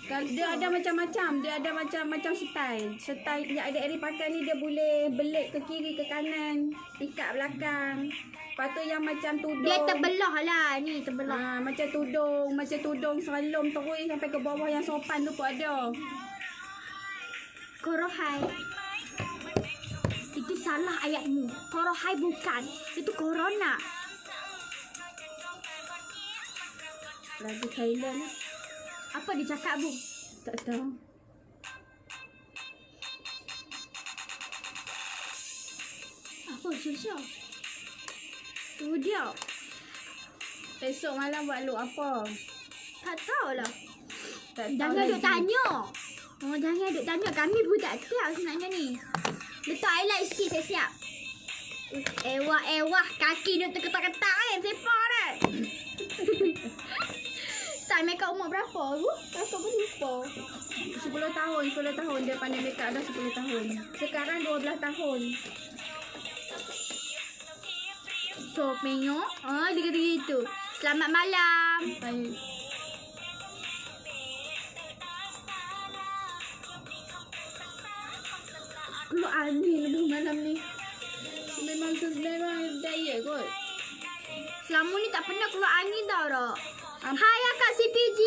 dia ada macam-macam. Dia ada macam-macam style. Style yang adik-adik pakai ni dia boleh belik ke kiri ke kanan, ikat belakang. Lepas tu yang macam tudung. Dia terbelah lah ni, terbelah. Macam tudung serelum terus sampai ke bawah yang sopan tu pun ada. Korohai. Itu salah ayatmu. Korohai bukan. Itu corona. Lagu Thailand lah. Apa dia cakap, Bu? Tak tahu. Apa susah? Tu dia. Esok malam buat look apa? Tak tahulah. Tak tahu Jangan lagi. duk tanya. Oh, jangan duk tanya. Kami pun tak tahu sebenarnya ni. Letak highlight sikit saya siap. Ewah. Kaki dia terketak-ketak kan. Sepah kan. Start make up umur berapa tu? Kakak pun lupa. 10 tahun dia pandai make up dah 10 tahun. Sekarang 12 tahun. So, penyok. Oh, dia kata gitu. Selamat malam. Baik. Keluar angin lebih malam ni. Memang diet kot. Selama ni tak pernah keluar angin tau dah. Hai Akak CPG.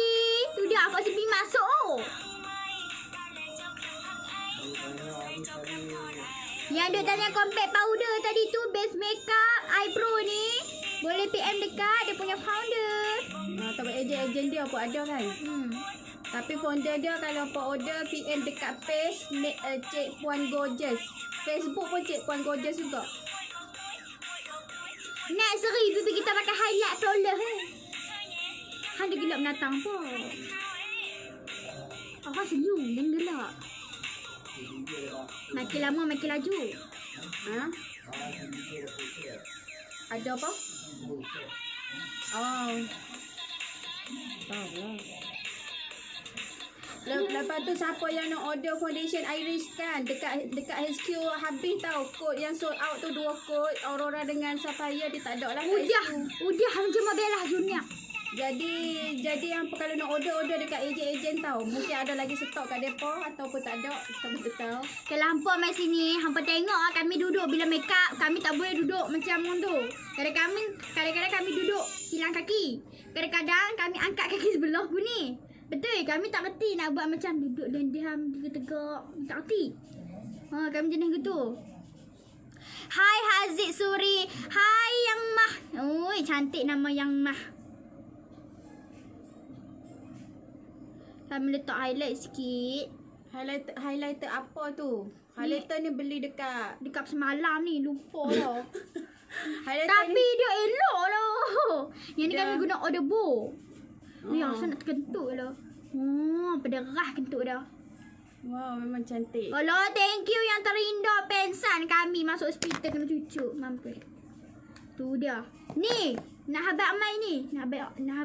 Tu dia Akak CPG masuk. Oh. Yang duk tanya compact powder tadi tu base makeup eyebrow ni. Boleh PM dekat dia punya founder. Tapi ejen dia pun ada kan. Tapi founder dia kalau apa order PM dekat page Cik Puan Gorgeous. Facebook pun Cik Puan Gorgeous juga. Nak seri pipi kita pakai highlight flawless Han dia gelap menatang pun. Awak senyum dan gelap. Makin lama makin laju. Ha? Ada apa? Oh. Lepas tu siapa yang nak order foundation Iris kan dekat HQ habis tau kod yang sold out tu 2 kod Aurora dengan Sapphire dia tak ada lah kat HQ. Udah macam Mabella Junior. Jadi yang kalau nak order dekat ejen-ejen tau. Mungkin ada lagi stok kat depo ataupun tak ada. Tak betul tahu. Kalau hampa mai sini, hampa tengok kami duduk bila make up, kami tak boleh duduk macam tu. Kadang-kadang kami duduk silang kaki. Kadang-kadang kami angkat kaki sebelah pun ni. Betul, kami tak reti nak buat macam duduk dan diam, tegak-tegak. Tak reti. Kami jenis gitu. Hai Haziq Suri. Hai Yang Mah. Oi, cantik nama Yang Mah. Kami letak highlight sikit. Highlighter apa tu? Highlighter ni beli dekat semalam ni, lupa lah. highlighter Tapi ni dia elok lah. Yang ni Dia- kami guna order bow. Ni asal nak terkentut lah. Pederah kentut dah. wow memang cantik. Allah, thank you yang terindah pensan kami masuk hospital kena cucuk. Mampus. Tu dia. Ni, nak habak mai ni. Nak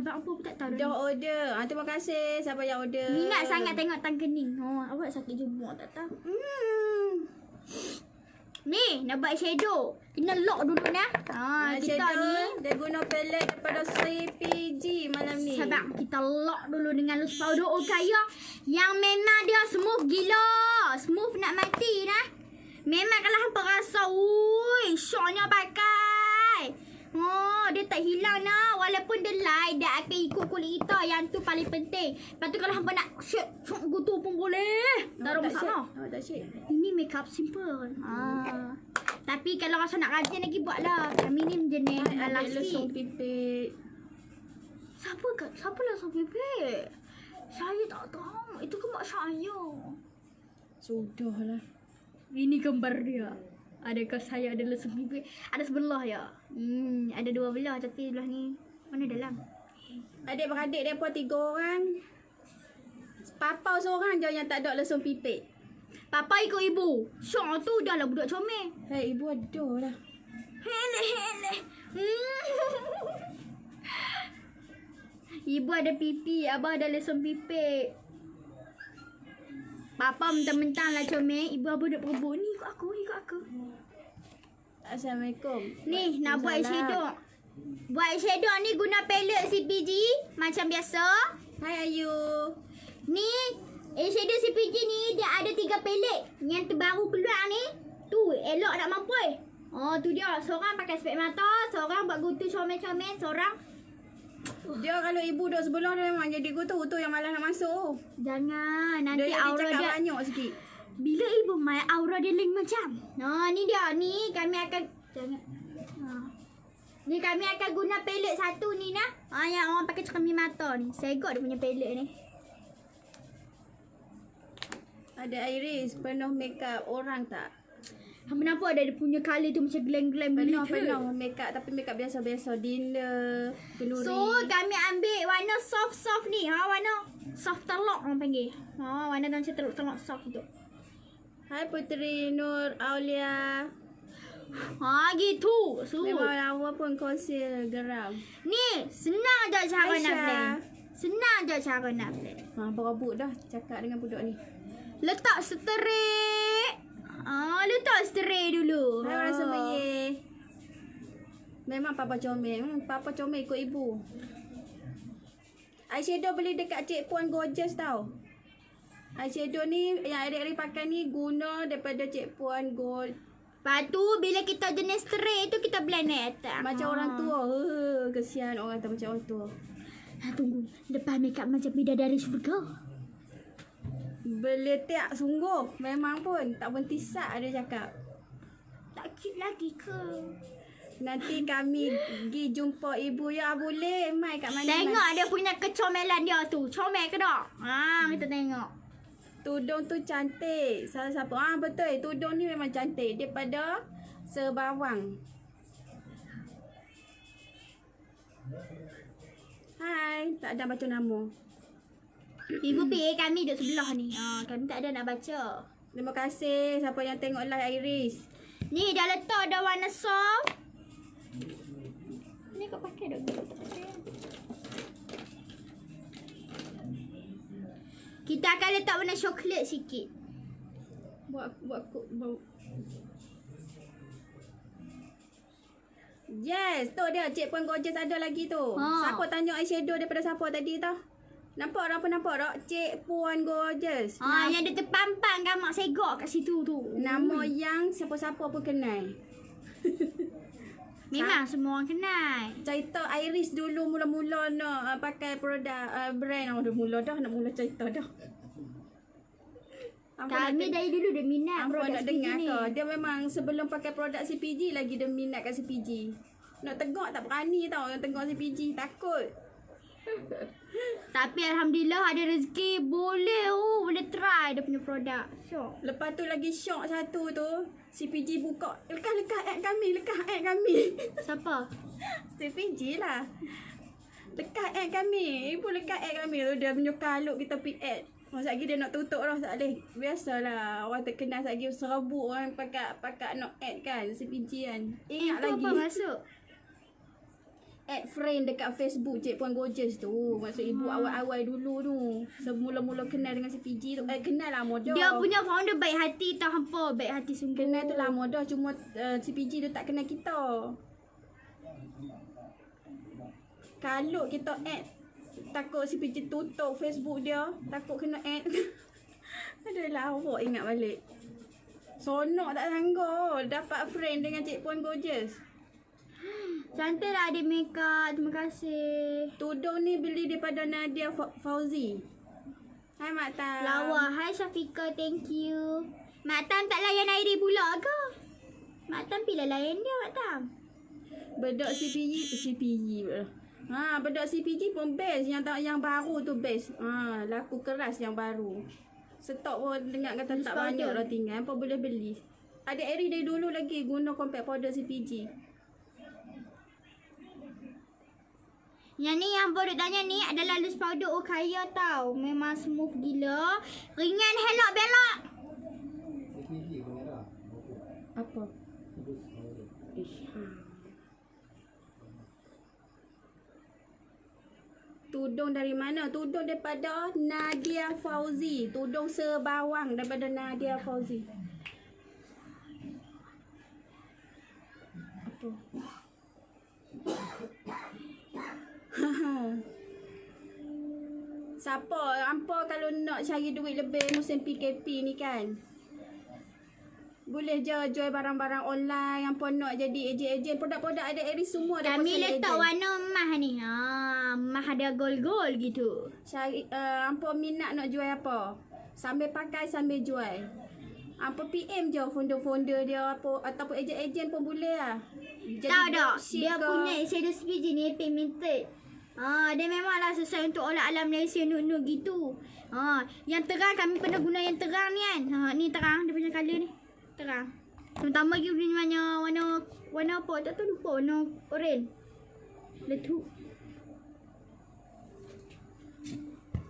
habak apa pun tak tahu. Dah order. Terima kasih siapa yang order. Minat sangat tengok tang kening. Awak sakit jubuk tak tahu. Ni, nak buat shadow. Kena lock dulu nah. Kita ni dia guna palette daripada CPG malam ni. sebab kita lock dulu dengan loose powder Okaya yang memang dia smooth gila. Smooth nak mati nah. Memang kalau hampa rasa, ui, syoknya pakai. Oh, dia tak hilang nah. Walaupun dia light, dia akan ikut kulit kita. Yang tu paling penting. Lepas tu kalau hampa nak syok gutu pun boleh. Tak ada masalah. Tak syek. Ini makeup simple. Tapi kalau rasa nak rajin lagi buatlah. Kami ni jenis Ada alas lesung sikit. pipit. Siapa lesung pipit? Saya tak tahu. Itu kan mak saya. Sudahlah. Ini gambar dia. Adakah saya ada lesung pipit? Ada sebelah ya. Ada dua belah tapi sebelah ni mana dalam? Adik-beradik dia pun 3 orang. Papa seorang je yang tak ada lesung pipit. Papa ikut ibu. Syok tu dah lah budak comel. Hei, ibu ada lah. Hele. Ibu ada pipi, abah ada lesung pipit. Papa mentang-mentang lah comel, ibu abah duduk perebut. Ni ikut aku. Assalamualaikum. Ni nak buat eyeshadow. Buat eyeshadow ni guna palette CPG macam biasa. Hai Ayu. Ni eyeshadow CPG ni dia ada 3 palette. Yang terbaru keluar ni tu elok nak mampu. Oh tu dia. Seorang pakai spek mata, seorang buat gutu comel-comel, seorang Dia kalau ibu duduk sebelah dia memang jadi gutu yang malas nak masuk. jangan nanti Dia aura cakap dia. banyak sikit. Bila ibu mai aura dia lain macam. Ni dia ni kami akan jangan. Ni kami akan guna palette satu ni nah. Yang orang pakai cermin mata ni. Segok dia punya palette ni. Ada Iris penuh makeup orang tak? Hampa nampak ada dia punya colour tu macam glam-glam Penuh makeup tapi makeup biasa-biasa dinner, kenduri. So kami ambil warna soft ni. Warna soft telok orang panggil. Warna tu macam telok-telok soft tu. Hai Puteri Nur Aulia. Gitu. So Memang lawa pun conceal geram. ni senang je cara Aisyah. nak blend. Senang je cara nak blend. Berabuk dah cakap dengan budak ni. Letak straight. Letak straight dulu. Hai orang semua. Memang papa comel. Papa comel ikut ibu. Eyeshadow beli dekat Cik Puan Gorgeous tau. Eyeshadow ni yang adik-adik pakai ni guna daripada Cik Puan Gold. Lepas tu bila kita jenis straight tu kita blend naik atas. Macam orang tua. Kesian orang tu macam orang tua. Tunggu. Lepas makeup macam bidadari syurga. Beletak sungguh. Memang pun tak berhenti sat ada cakap. Tak cute lagi ke? Nanti kami pergi jumpa ibu ya boleh. Mai kat mana? Tengok dia punya kecomelan dia tu. Comel ke tak? Kita tengok. Tudung tu cantik. Salah siapa? Betul. Tudung ni memang cantik. Daripada Sebawang. Hai. Tak ada baca nama. Ibu PA kami duduk sebelah ni. Kami tak ada nak baca. Terima kasih siapa yang tengok live Iris. Ni dah letak dah warna soft. Ni kau pakai dah. Kita akan letak warna coklat sikit. Buat Yes, tu dia Cik Puan Gorgeous ada lagi tu. Siapa tanya eyeshadow daripada siapa tadi tau? Nampak tak? Cik Puan Gorgeous. Yang dia terpampang gamak segok kat situ tu. Nama yang siapa-siapa pun kenal. Memang semua orang kenal. Cerita Iris dulu mula-mula nak pakai produk brand. Mula nak mula cerita dah. Kami dari dulu dia minat Apa produk nak CPG dengar ni. ke? Dia memang sebelum pakai produk CPG lagi dia minat kat CPG. Nak tegak tak berani tau yang tegak CPG. Takut. Tapi Alhamdulillah ada rezeki. Boleh try dia punya produk. Syok. Lepas tu lagi syok satu tu. CPG buka. Lekas ad kami. Siapa? CPG lah. Lekas ad kami. Ibu lekas ad kami tu. Dia punya kaluk kita pergi ad. Masa lagi dia nak tutup dah tak boleh. Biasalah orang terkenal lagi serabut orang pakai nak ad kan CPG kan. Ingat tu lagi. apa masuk? add friend dekat Facebook Cik Puan Gorgeous tu. Maksud ibu awal-awal dulu tu. Semula-mula kenal dengan CPG tu. Kenal lama dah. Dia punya founder baik hati tau hampa. Baik hati sungguh. Kenal tu lama dah. Cuma CPG tu tak kenal kita. Kalau kita add, takut CPG tutup Facebook dia. Takut kena add. Adalah awak ingat balik. Sonok tak sanggup dapat friend dengan Cik Puan Gorgeous. Cantik lah adik Meka. Terima kasih. Tudung ni beli daripada Nadia Fauzi. Hai Mak Tam. Lawa. Hai Syafiqah. Thank you. Mak Tam tak layan Airi pula ke? Mak Tam pilih layan dia Mak Tam. Bedok CPG pula. Bedok CPG pun best. Yang baru tu best. Laku keras yang baru. Stok pun dengar kata tak banyak lah tinggal. Apa boleh beli. Adik Airi dari dulu lagi guna compact powder CPG. Yang ni yang baru tanya ni adalah loose powder Okaya tau. Memang smooth gila. Ringan helok belok. Apa? Tudung dari mana? Tudung daripada Nadia Fauzi. Tudung sebawang daripada Nadia Fauzi. Apa? Siapa? Hampa kalau nak cari duit lebih musim PKP ni kan, boleh je jual barang-barang online. Hampa nak jadi ejen-ejen produk-produk ada Airi semua ada. Kami letak warna emas ni. Emas ada gold-gold gitu. Cari hampa minat nak jual apa, sambil pakai sambil jual. Hampa PM je founder-founder dia apa ataupun ejen-ejen pun boleh lah. Tahu tak? Dia punya shadow CPG ni pigmented. Dia memanglah sesuai untuk orang alam Malaysia nuk-nuk gitu. Yang terang kami pernah guna yang terang ni kan. Ni terang dia punya colour ni. Terang. Terutama dia punya warna apa tak tahu lupa, warna oren. Letup.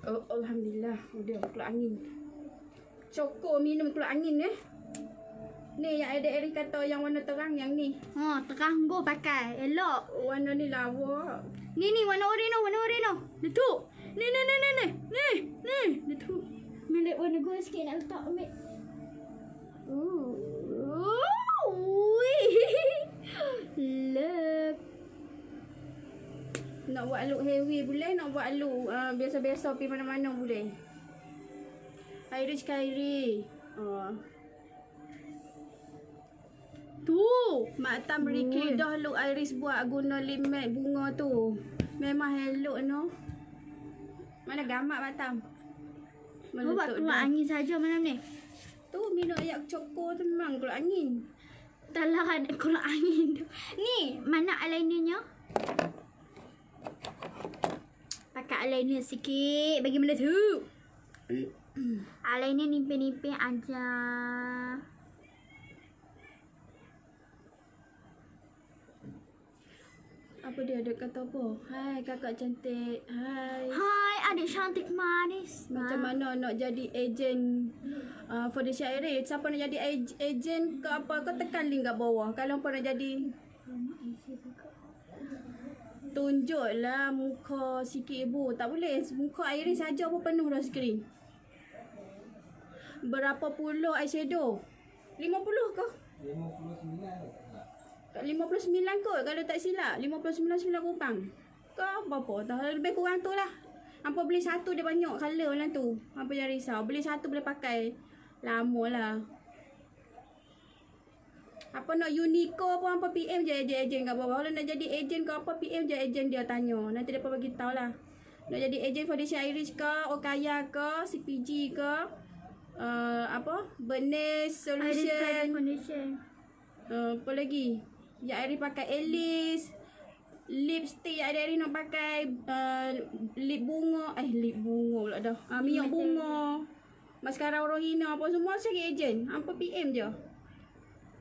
Oh, alhamdulillah udah keluar angin. Coko minum keluar angin Ni yang ada Airi kata yang warna terang yang ni. Terang go pakai. Elok. Warna ni lawa. Ni warna oren tu, warna oren tu. Letup. Ni. Letup. Melek warna gold sikit nak letak ambil. Look. Nak buat look heavy boleh, nak buat look biasa-biasa pergi mana-mana boleh. Iris Khairi. Tu, Mak Tam beri dah look Iris buat guna lip matte bunga tu. Memang hello no. Mana gamak Mak Tam? Buat keluar angin saja malam ni. Tu minum ayak coko tu memang keluar angin. Tak lah ada keluar angin tu. Ni, mana eyelinernya? Pakai eyeliner sikit bagi meletup. Eyeliner nipis-nipis aja. Apa dia ada kata apa? Hai kakak cantik. Hai. Hai adik cantik manis. Macam mana nak jadi ejen for the Syairi? Siapa nak jadi ejen ke apa? Kau tekan link kat bawah. Kalau apa nak jadi, tunjuklah muka sikit ibu. Tak boleh. Muka Iris saja pun penuh dah skrin. Berapa puluh eyeshadow? 50 ke? 59 kot kalau tak silap. 59 kupang ke berapa dah, lebih kurang tu lah. Hampa beli satu dia banyak colour lah tu. Hampa jangan risau, beli satu boleh pakai lama lah. Apa nak Uniqlo pun hampa PM je ejen kat bawah. Kalau nak jadi ejen ke apa, PM je ejen dia tanya. Nanti dia bagi tahu lah. Nak jadi ejen Foundation Iris ke, Okaya ke, CPG ke, apa Bernice Solution. Apa lagi? Yang Airi pakai Alice. Lipstick yang Airi nak pakai lip bunga. Lip bunga pula dah. Minyak bunga. Mascara Rohina apa semua cari ejen. Hampa PM je.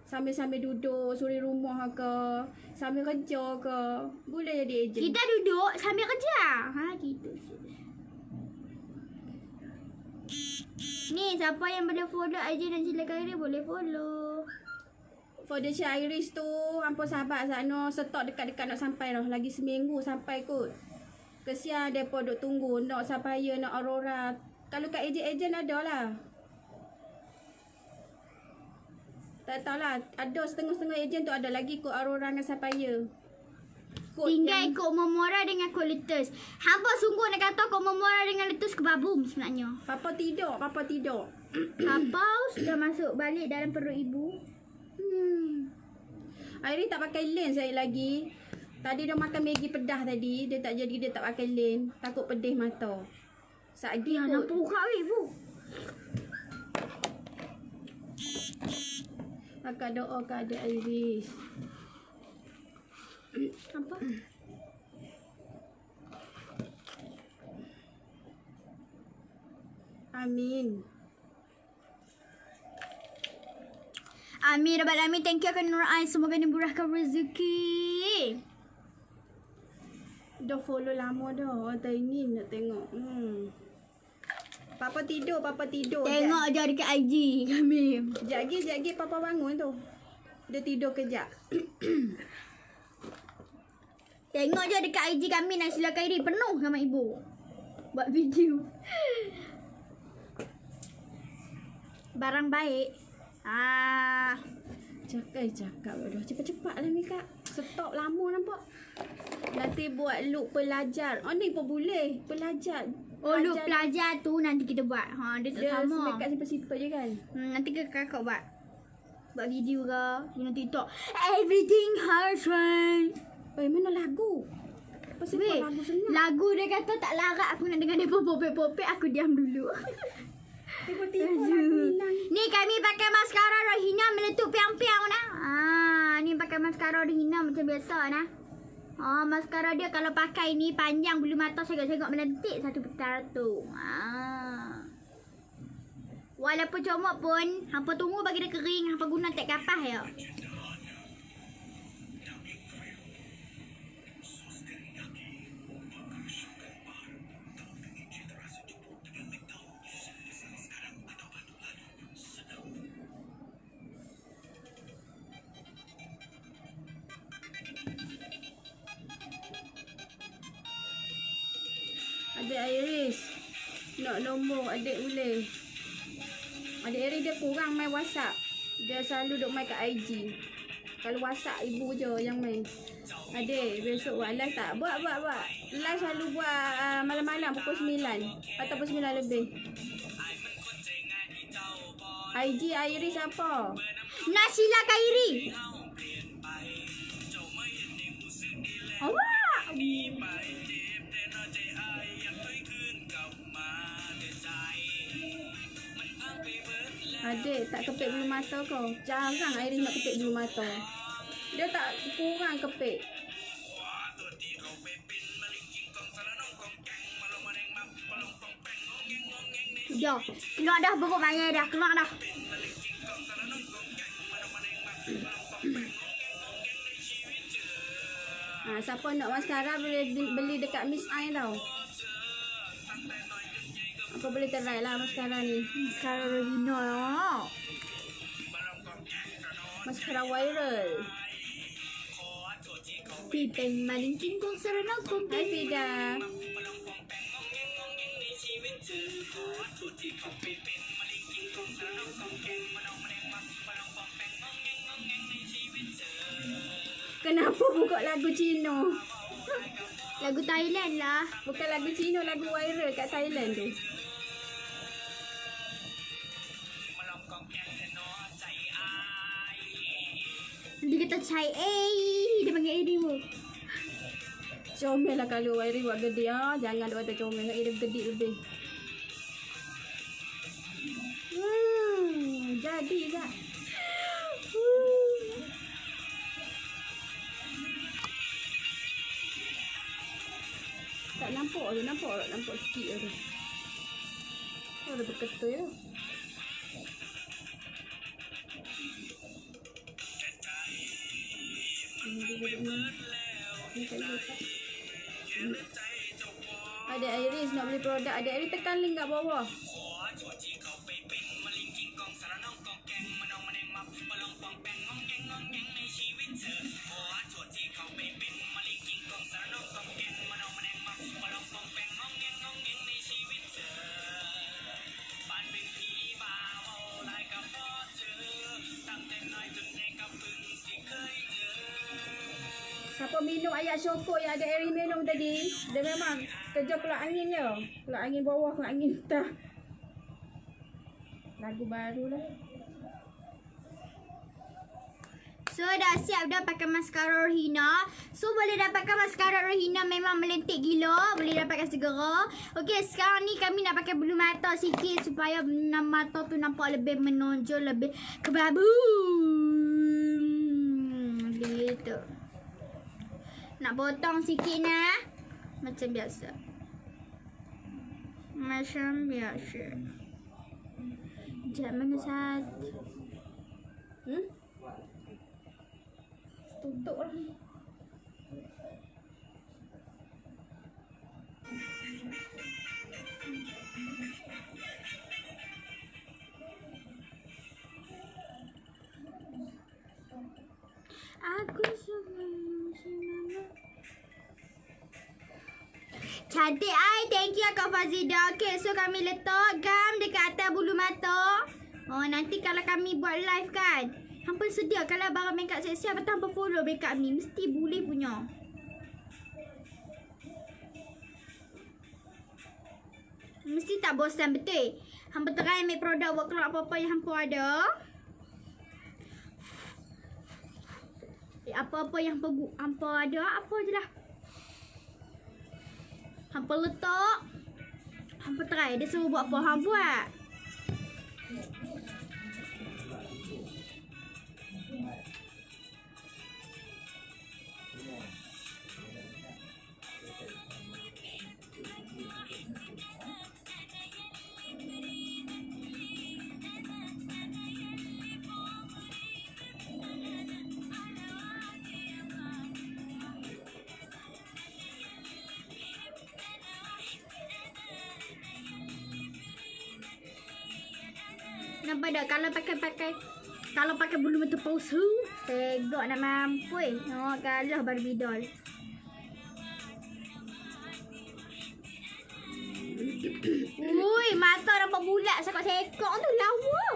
Sambil-sambil duduk suri rumah ke, sambil kerja ke, boleh jadi ejen. Kita duduk sambil kerja. Gitu. Ni siapa yang boleh follow IG dan silakan dia boleh follow. For the Iris tu, hampa sahabat sana stok dekat-dekat nak sampai dah. Lagi seminggu sampai kot. Kesian depa duk tunggu nak Sapphire, nak Aurora. Kalau kat ejen-ejen ada lah. Tak tahulah, ada setengah-setengah ejen tu ada lagi kot Aurora dengan Sapphire. Kot Tinggal ikut Momora dengan kot Letus. Hampa sungguh nak kata kot Momora dengan Letus kebabum sebenarnya. Papa tidur. Papa sudah masuk balik dalam perut ibu. Iris tak pakai lens saya lagi. Tadi dia makan Maggi pedas tadi. Dia tak jadi, dia tak pakai lens. Takut pedih mata. Sagi Ya, kot. nampak buka ibu. Akak doa ke adik Iris. Apa? Amin. Amin Rabbal Alamin. Thank you akan Nur Ain. Semoga dimurahkan rezeki. Dah follow lama dah. Orang tak ingin nak tengok. Papa tidur. Tengok je dekat IG kami. Sekejap lagi Papa bangun tu. Dia tidur kejap. Tengok je dekat IG kami Naysila Khairi. Penuh sama ibu. Buat video. Barang baik. Cakap dah. Cepat-cepat lah Mika. Stok lama nampak. Nanti buat look pelajar. Oh ni pun boleh. Pelajar. Oh, look pelajar tu nanti kita buat. Dia tak Dia sama. make up simple-simple je kan. Nanti kakak buat. Buat video ke. Guna TikTok. Everything has right. Mana lagu? Pasal Weh, lagu senang. lagu dia kata tak larat. Aku nak dengar dia popek-popek. Aku diam dulu. Tiba-tiba lagu hilang. Ni kami pakai maskara Rohina meletup piang-piang nah. Ni pakai maskara Rohina macam biasa nah. Maskara dia kalau pakai ni panjang bulu mata segak-segak melentik satu petara tu. Walaupun comot pun, hampa tunggu bagi dia kering, hampa guna tek kapas ya. Adik Iris. Nak nombor adik boleh. Adik Iris dia kurang main WhatsApp. Dia selalu duk main kat IG. Kalau WhatsApp ibu je yang main. Adik besok buat live tak? Buat. Live selalu buat malam-malam pukul 9 ataupun 9 lebih. IG Iris apa? Naysila Khairi. Awak. Adik tak kepek bulu mata kau. Jarang Iris nak kepek bulu mata. Dia tak kurang kepek. Dah. Keluar dah buruk maya dah. Keluar dah. Siapa nak maskara boleh beli dekat Miss Ai tau. Apa boleh try lah maskara ni. Maskara Rohina lah. Maskara viral. Pipeng maling kingkong serenang Hai kumpul. Fida. Kenapa buka lagu Cina? Lagu Thailand lah. Bukan lagu Cina, lagu viral kat Thailand tu. Dia kata cai dia panggil Edi pun. Comel lah kalau viral buat gede. Jangan dia kata comel. Dia gede lebih. Jadi tak? Tak nampak tu, nampak sikit tu. Oh, dah berketul ya. Adik Iris nak beli produk. Adik Iris tekan link kat bawah. Siapa minum ayat syokok yang ada Eri minum tadi, dia memang kerja keluar angin je. Keluar angin bawah, keluar angin atas. Lagu baru lah. So dah siap dah pakai maskara Rohina. So boleh dapatkan maskara Rohina memang melentik gila. Boleh dapatkan segera. Okey, sekarang ni kami nak pakai bulu mata sikit supaya mata tu nampak lebih menonjol, lebih kebabu. Gitu. Nak potong sikit nah. Macam biasa. Macam biasa. Sekejap mana satu. Tutup lah. Aku sebenarnya cantik ai. Thank you Kak Fazida. Okay, so kami letak gam dekat atas bulu mata. Oh, nanti kalau kami buat live kan, hampa sedia kalau barang makeup siap-siap atau hampa follow makeup ni, mesti boleh punya. Mesti tak bosan betul. Hampa try make produk buat keluar apa-apa yang hampa ada. Apa-apa yang hampa ada, apa je lah. Hampa letak. Hampa try. Dia suruh buat apa, hampa buat. Nampak tak kalau pakai bulu mata palsu, tegak nak mampu. Oh, kalah Barbie doll. Ui, mata nampak bulat sekok-sekok tu lawa.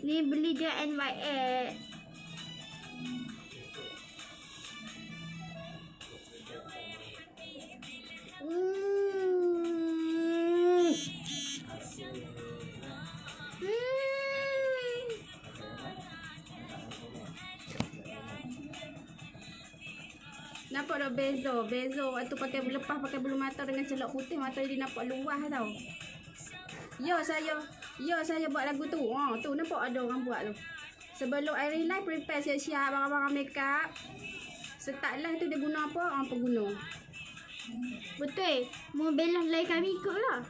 Ni beli je NYX. Nampak tak beza waktu lepas pakai bulu mata dengan celak putih, mata dia nampak luas tau. Ya saya buat lagu tu. Tu nampak ada orang buat tu. Sebelum Airy Live prepare siap-siap barang-barang makeup. Start live tu dia guna apa? Orang pengguna. Betul. Mau bela live kami ikut lah.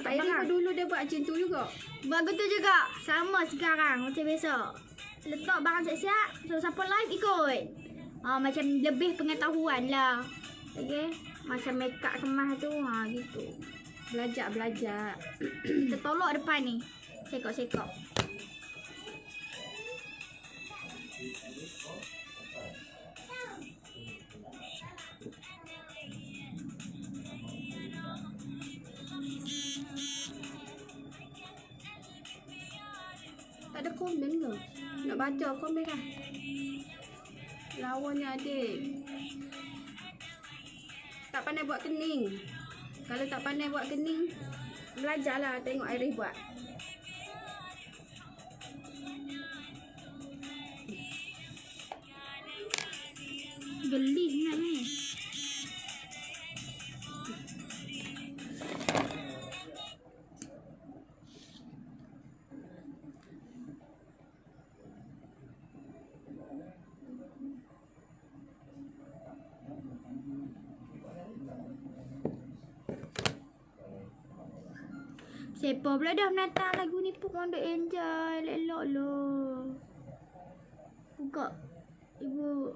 Airy pun dulu dia buat macam tu juga. Buat betul juga. Sama sekarang macam biasa. Letak barang siap-siap. So siapa live ikut. Macam lebih pengetahuan lah. Okay. Macam makeup kemas tu. Gitu. Belajar. Kita tolak depan ni. Sekok-sekok. Tak ada komen ke? Nak baca komen lah. Lawannya adik. Tak pandai buat kening. Kalau tak pandai buat kening, belajarlah tengok Airy buat. Geli sangat ni. Siapa pula dah menatang lagu ni pun on the angel. Elok lo. Buka. Ibu.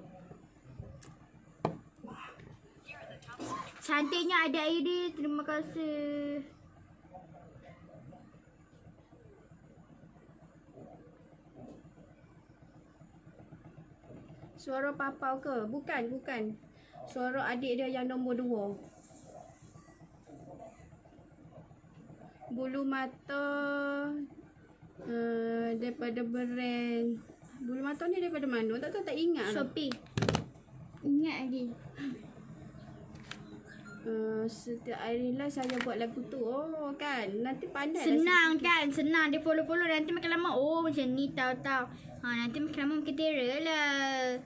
Cantiknya ada Iri. Terima kasih. Suara papau ke? Bukan. Sorok adik dia yang nombor 2. Bulu mata daripada brand. Bulu mata ni daripada mana? Tak tahu, tak ingat. Shopee. Ingat lagi. Setiap hari lah saya buat lagu tu. Oh kan, nanti pandai Senang kan? Senang. Dia follow-follow. Nanti makin lama. Oh macam ni tahu-tahu. Nanti makin lama makin terror lah.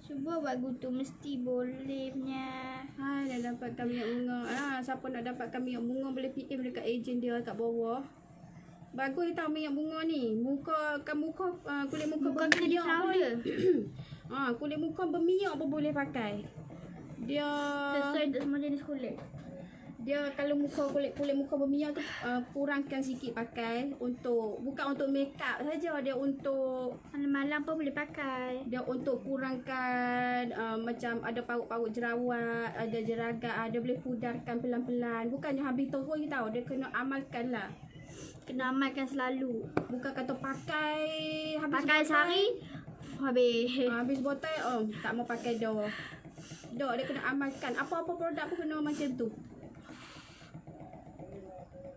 Cuba buat tu mesti boleh punya. Hai, dah dapatkan minyak bunga. Siapa nak dapatkan minyak bunga boleh PM dekat ejen dia kat bawah. Bagus tau minyak bunga ni. Kulit muka kena di powder. kulit muka berminyak pun boleh pakai. Dia Sesuai untuk semua jenis kulit. dia kalau kulit muka berminyak tu kurangkan sikit pakai untuk bukan untuk make up saja, dia untuk Malam-malam pun boleh pakai. dia untuk kurangkan macam ada paut-paut jerawat, ada jeragat, dia boleh pudarkan pelan-pelan. Bukannya habis terus tau, dia kena amalkan lah. Kena amalkan selalu. Bukan kata pakai Pakai sehari habis. habis botol tak mau pakai dah. Dia kena amalkan. Apa-apa produk pun kena macam tu.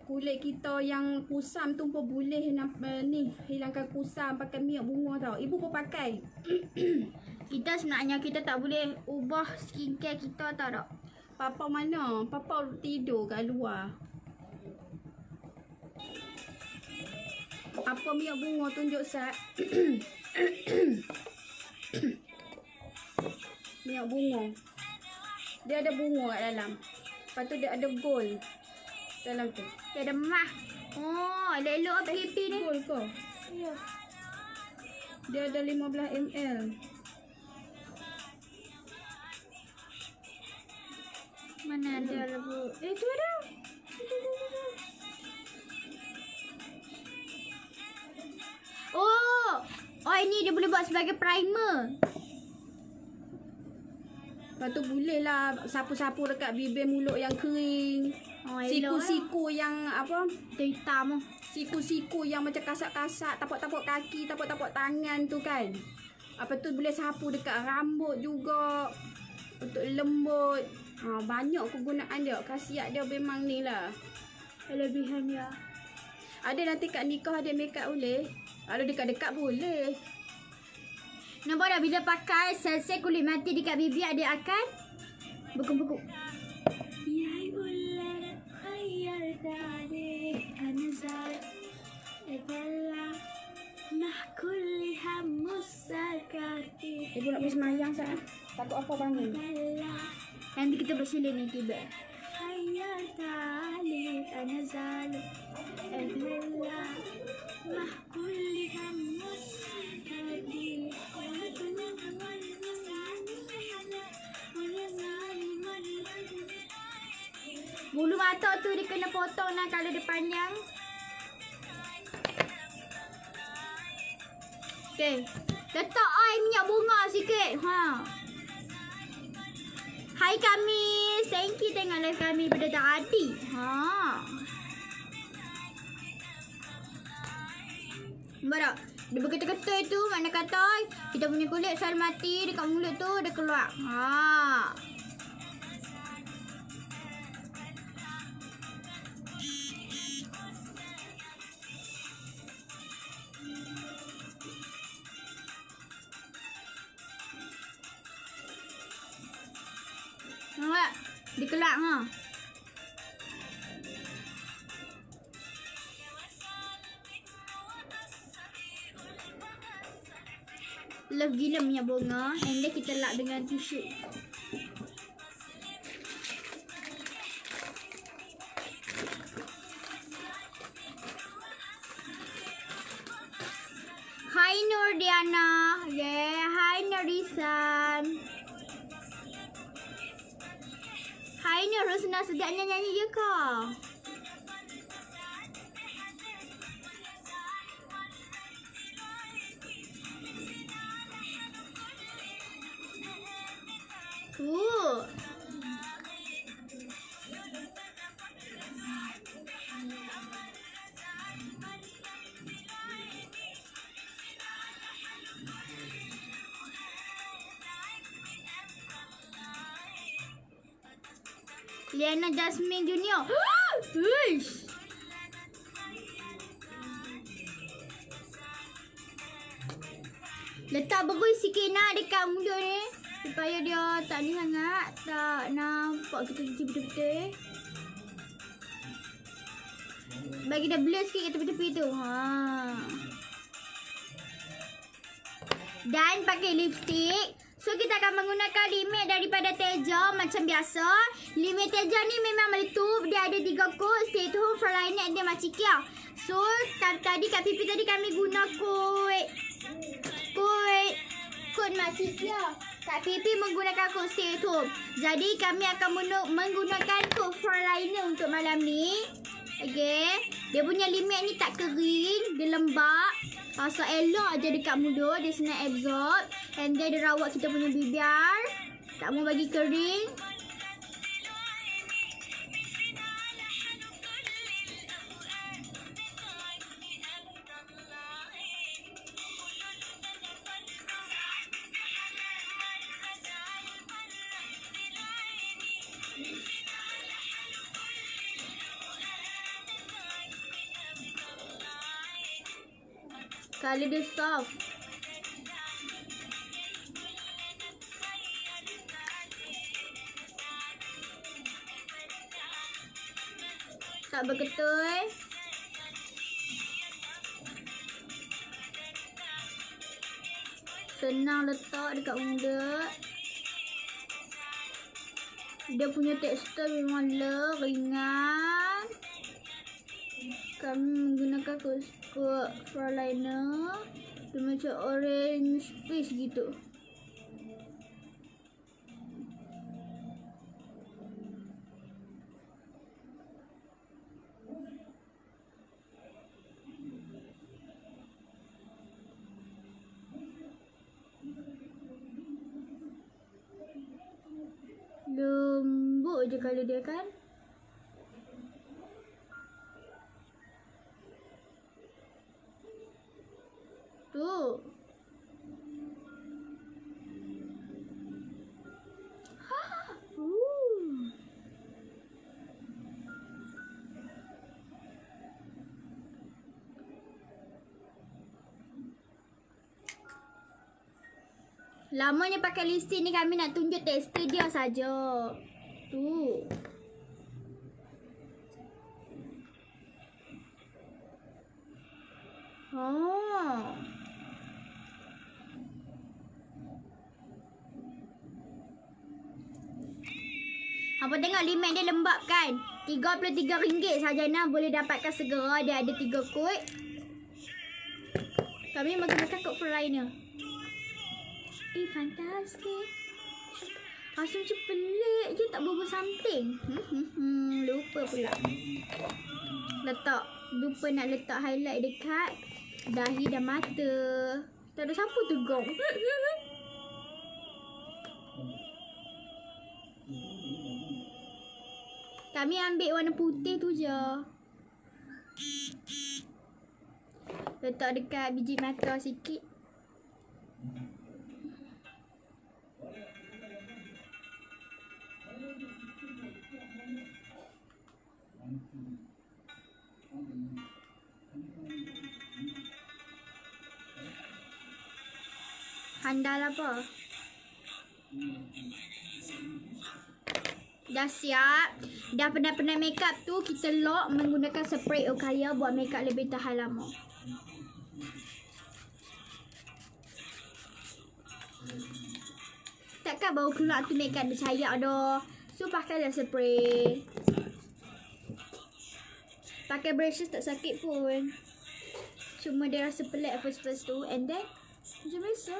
Kulit kita yang kusam tu pun boleh ni hilangkan kusam pakai minyak bunga tau. Ibu pun pakai. Kita sebenarnya kita tak boleh ubah skincare kita tau tak? Papa mana? Papa tidur kat luar. Apa minyak bunga tunjuk Sat? Minyak bunga. Dia ada bunga kat dalam. Lepas tu dia ada gold dalam tu. Dia ada mah. Oh, elok-elok happy ni. Gold ke? Ya. Dia ada 15 ml. Mana ada lagu? Tu ada. Oh, ini dia boleh buat sebagai primer. Lepas tu boleh lah sapu-sapu dekat bibir mulut yang kering. Oh, elok Siku-siku yang apa? hitam. Siku-siku yang macam kasar-kasar, tapak-tapak kaki, tapak-tapak tangan tu kan. Apa tu boleh sapu dekat rambut juga. Untuk lembut. Banyak kegunaan dia. Khasiat dia memang ni lah. Kelebihan dia. Ada nanti kat nikah ada make up boleh. Ada dekat-dekat boleh. Nampak tak bila pakai sel-sel kulit mati dekat bibir dia akan beku-beku. Ibu nak pergi semayang Sat. Takut apa bangun. Nanti kita bersilin ni tiba. Bulu mata tu dia kena potong lah kalau dia panjang. Okay. Letak minyak bunga sikit. Hai Kamis. Thank you tengok live kami pada tadi. Nampak tak? Dia bergetar-getar tu makna kata kita punya kulit sel mati dekat mulut tu dia keluar. Nampak? Dia keluar Love gila minyak bunga. And then kita lap dengan tisu. Hai Nurdiana. Yeah, hai Nurisan. Hai Nur Rosna, sedapnya nyanyi je kau. Liana Jasmine Junior. Uish. Letak berui sikit nak dekat mulut ni. Supaya dia tak ni sangat. Tak nampak kita cuci betul-betul. Bagi dia blur sikit kat tepi-tepi tu. Dan pakai lipstick. So kita akan menggunakan limit daripada Teja macam biasa. Limit Teja ni memang meletup. Dia ada 3 kod. Stay at home for line dia macam kia. So tadi kat pipi tadi kami guna kod macam kia. Kat pipi menggunakan kod stay at home. Jadi kami akan menggunakan kod for liner untuk malam ni. Okay. Dia punya limit ni tak kering. Dia lembab. So elok je dekat mulut. Dia senang absorb. And then dia rawat kita punya bibir. Tak mau bagi kering. Color dia soft. Tak berketul. Senang letak dekat mulut. Dia punya tekstur memang ringan. Kami menggunakan for liner. Dia macam orange space gitu. Lembut je kalau dia kan. Tu. Lamanya pakai lipstick ni kami nak tunjuk tekstur dia saja. Tu. Apa tengok limit dia lembab kan? RM33 saja nak boleh dapatkan segera. Dia ada 3 kod. Kami menggunakan kod for liner. Fantastic. Rasa macam pelik je, tak berbual something. Lupa pula. Lupa nak letak highlight dekat dahi dan mata. Tak ada siapa tu gong. Kami ambil warna putih tu je. Letak dekat biji mata sikit. Handal apa? Dah siap. Dah penat-penat makeup tu, kita lock menggunakan spray Okaya buat makeup lebih tahan lama. Takkan baru keluar tu makeup dia cayak dah. So pakailah spray. Pakai brushes tak sakit pun. Cuma dia rasa pelik first tu. And then macam biasa.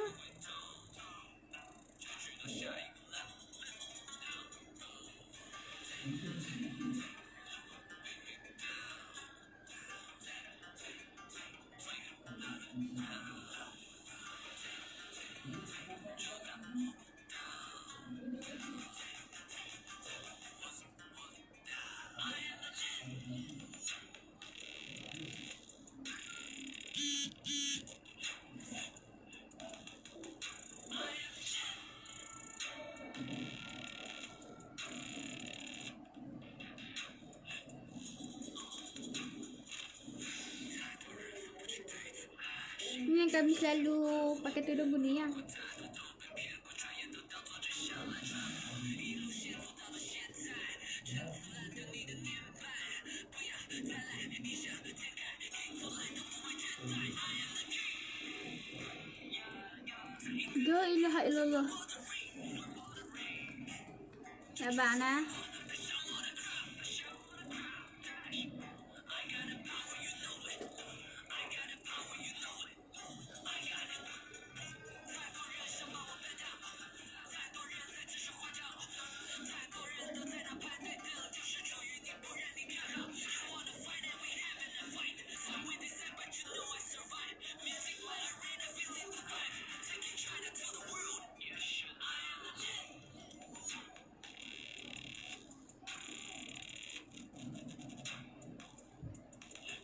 kami selalu pakai tudung kuning ya. La ilaha illallah. Sabar nah.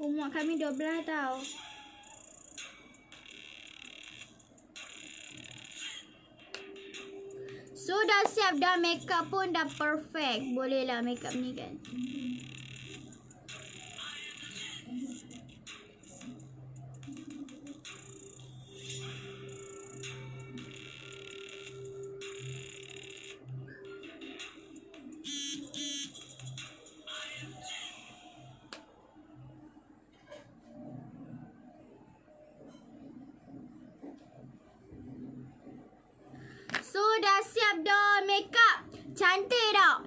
Umur kami 12 tau. So dah siap dah, makeup pun dah perfect. Boleh lah makeup ni kan. So dah siap dah makeup. Cantik tak?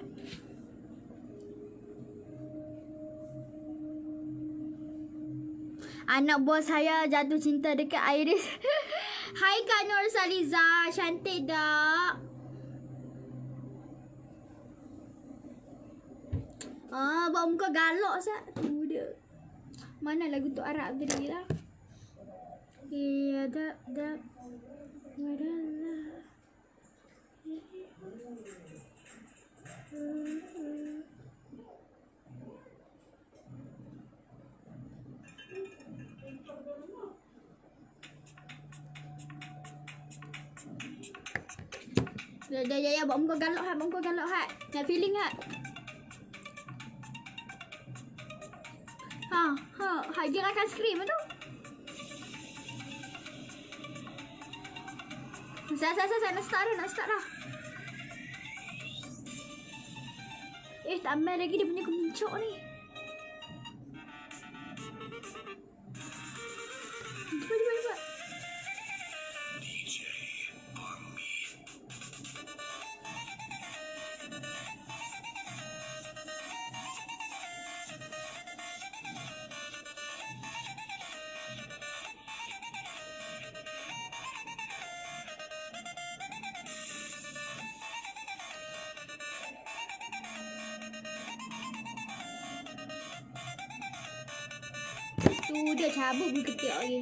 Anak buah saya jatuh cinta dekat Iris. Hai Kak Nur Saliza, cantik tak? Bawa muka galak sat. Tu dia. Mana lagu tu Arab tadi lah. Ya dak. Wadallah. Ya, bawa muka galak hat, bawa muka galak hat. Nak feeling hat. Dia akan scream tu. Saya nak start dah. Tak aman lagi dia punya kemuncak ni. Cepat. Tu dia cabut bulu ketiak lagi.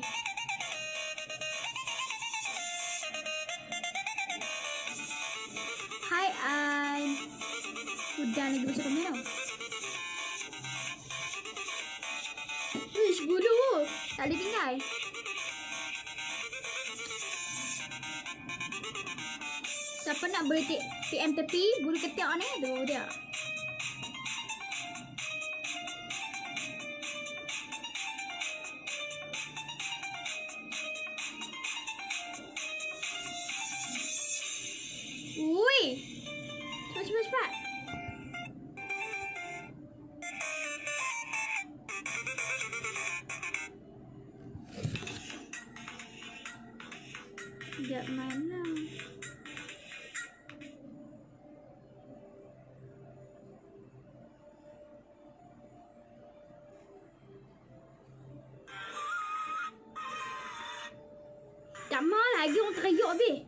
Hai An. Udah lagi besar kamera. Wish bulu. Tak boleh tinggal. Siapa nak boleh PM tepi bulu ketiak ni? Tu dia. Cepat. Sekejap mana? Tak mahu lagi orang teriak habis.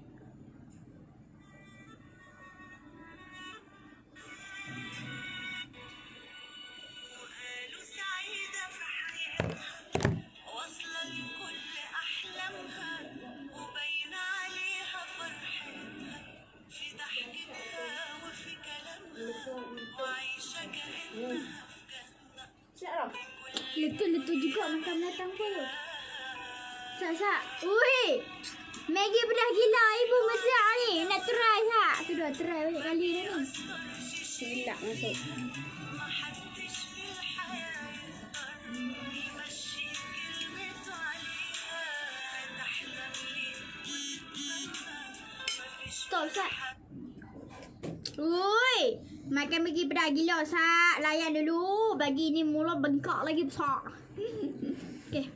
Letup juga makan binatang pun. Sak. Ui. Maggi pedas gila ibu masak ni. Nak try tak? Tu dah try banyak kali dah ni. Silap masuk. Stop, Sat. Ui, makan pergi pedas gila, Sat. Layan dulu. Bagi ni mulut bengkak lagi besar. Okay.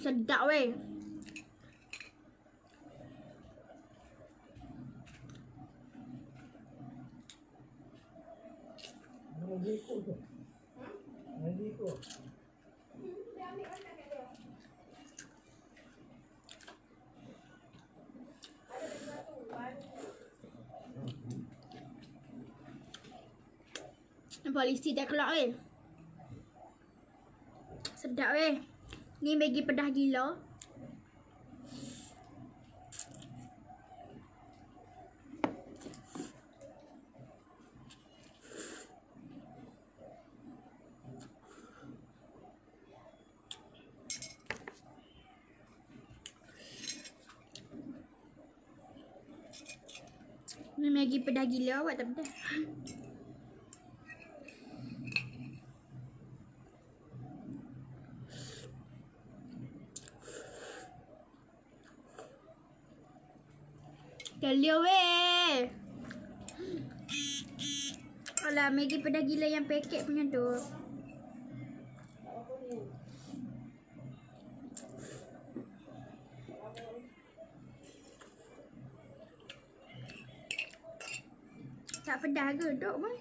Sedap weh. Lagi ikut tu. Lagi ikut. Polisi dah keluar weh. Sedap weh. Ni bagi pedas gila. Ni Maggi pedas gila, awak tak pedas. Gelia weh. Alah, Maggi pedas gila yang paket punya tu. Tak pedas ke? Duk pun.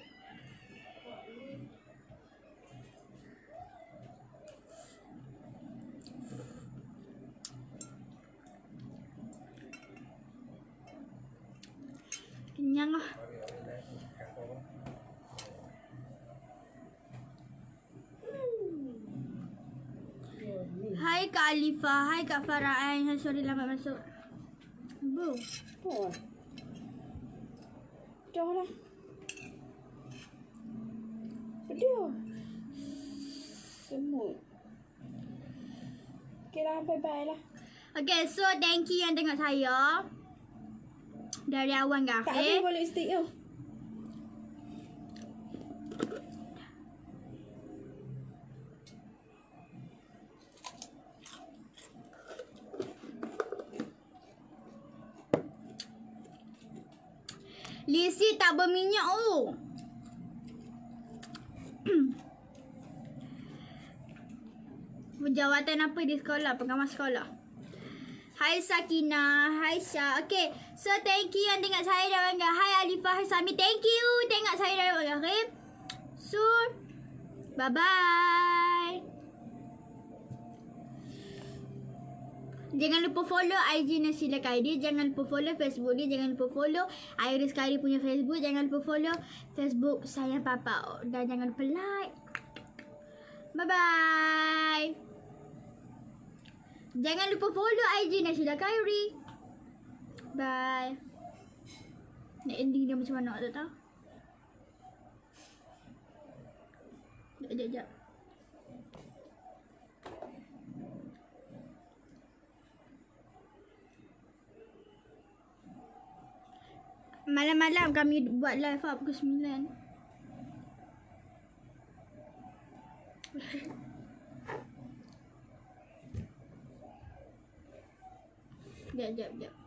Kenyang lah. Hai Kak Alifah, hai Kak Farah. Hai, sorry lambat masuk. Bu. Oh. Dah lah. Dah. Semut. Okay lah, bye-bye lah. Okay, so thank you yang tengok saya. Dari awal ke Tak akhir. habis boleh stick tu. Lisi tak berminyak oh. Jawatan apa di sekolah? Pengawas sekolah. Hai Sakina, hai Syah. Okay, so thank you yang tengok saya dari awal. Hai Alifah, hai Sami. Thank you tengok saya dari awal. Okay. So, bye-bye. Jangan lupa follow IG Nasila Khairi. Jangan lupa follow Facebook dia. Jangan lupa follow Iris Khairi punya Facebook. Jangan lupa follow Facebook Sayang Papa. Dan jangan lupa like. Bye-bye. Jangan lupa follow IG Nasila Khairi. Bye. Nak ending dia macam mana tak tahu. Sekejap. Malam-malam kami buat live pukul 9. Sekejap.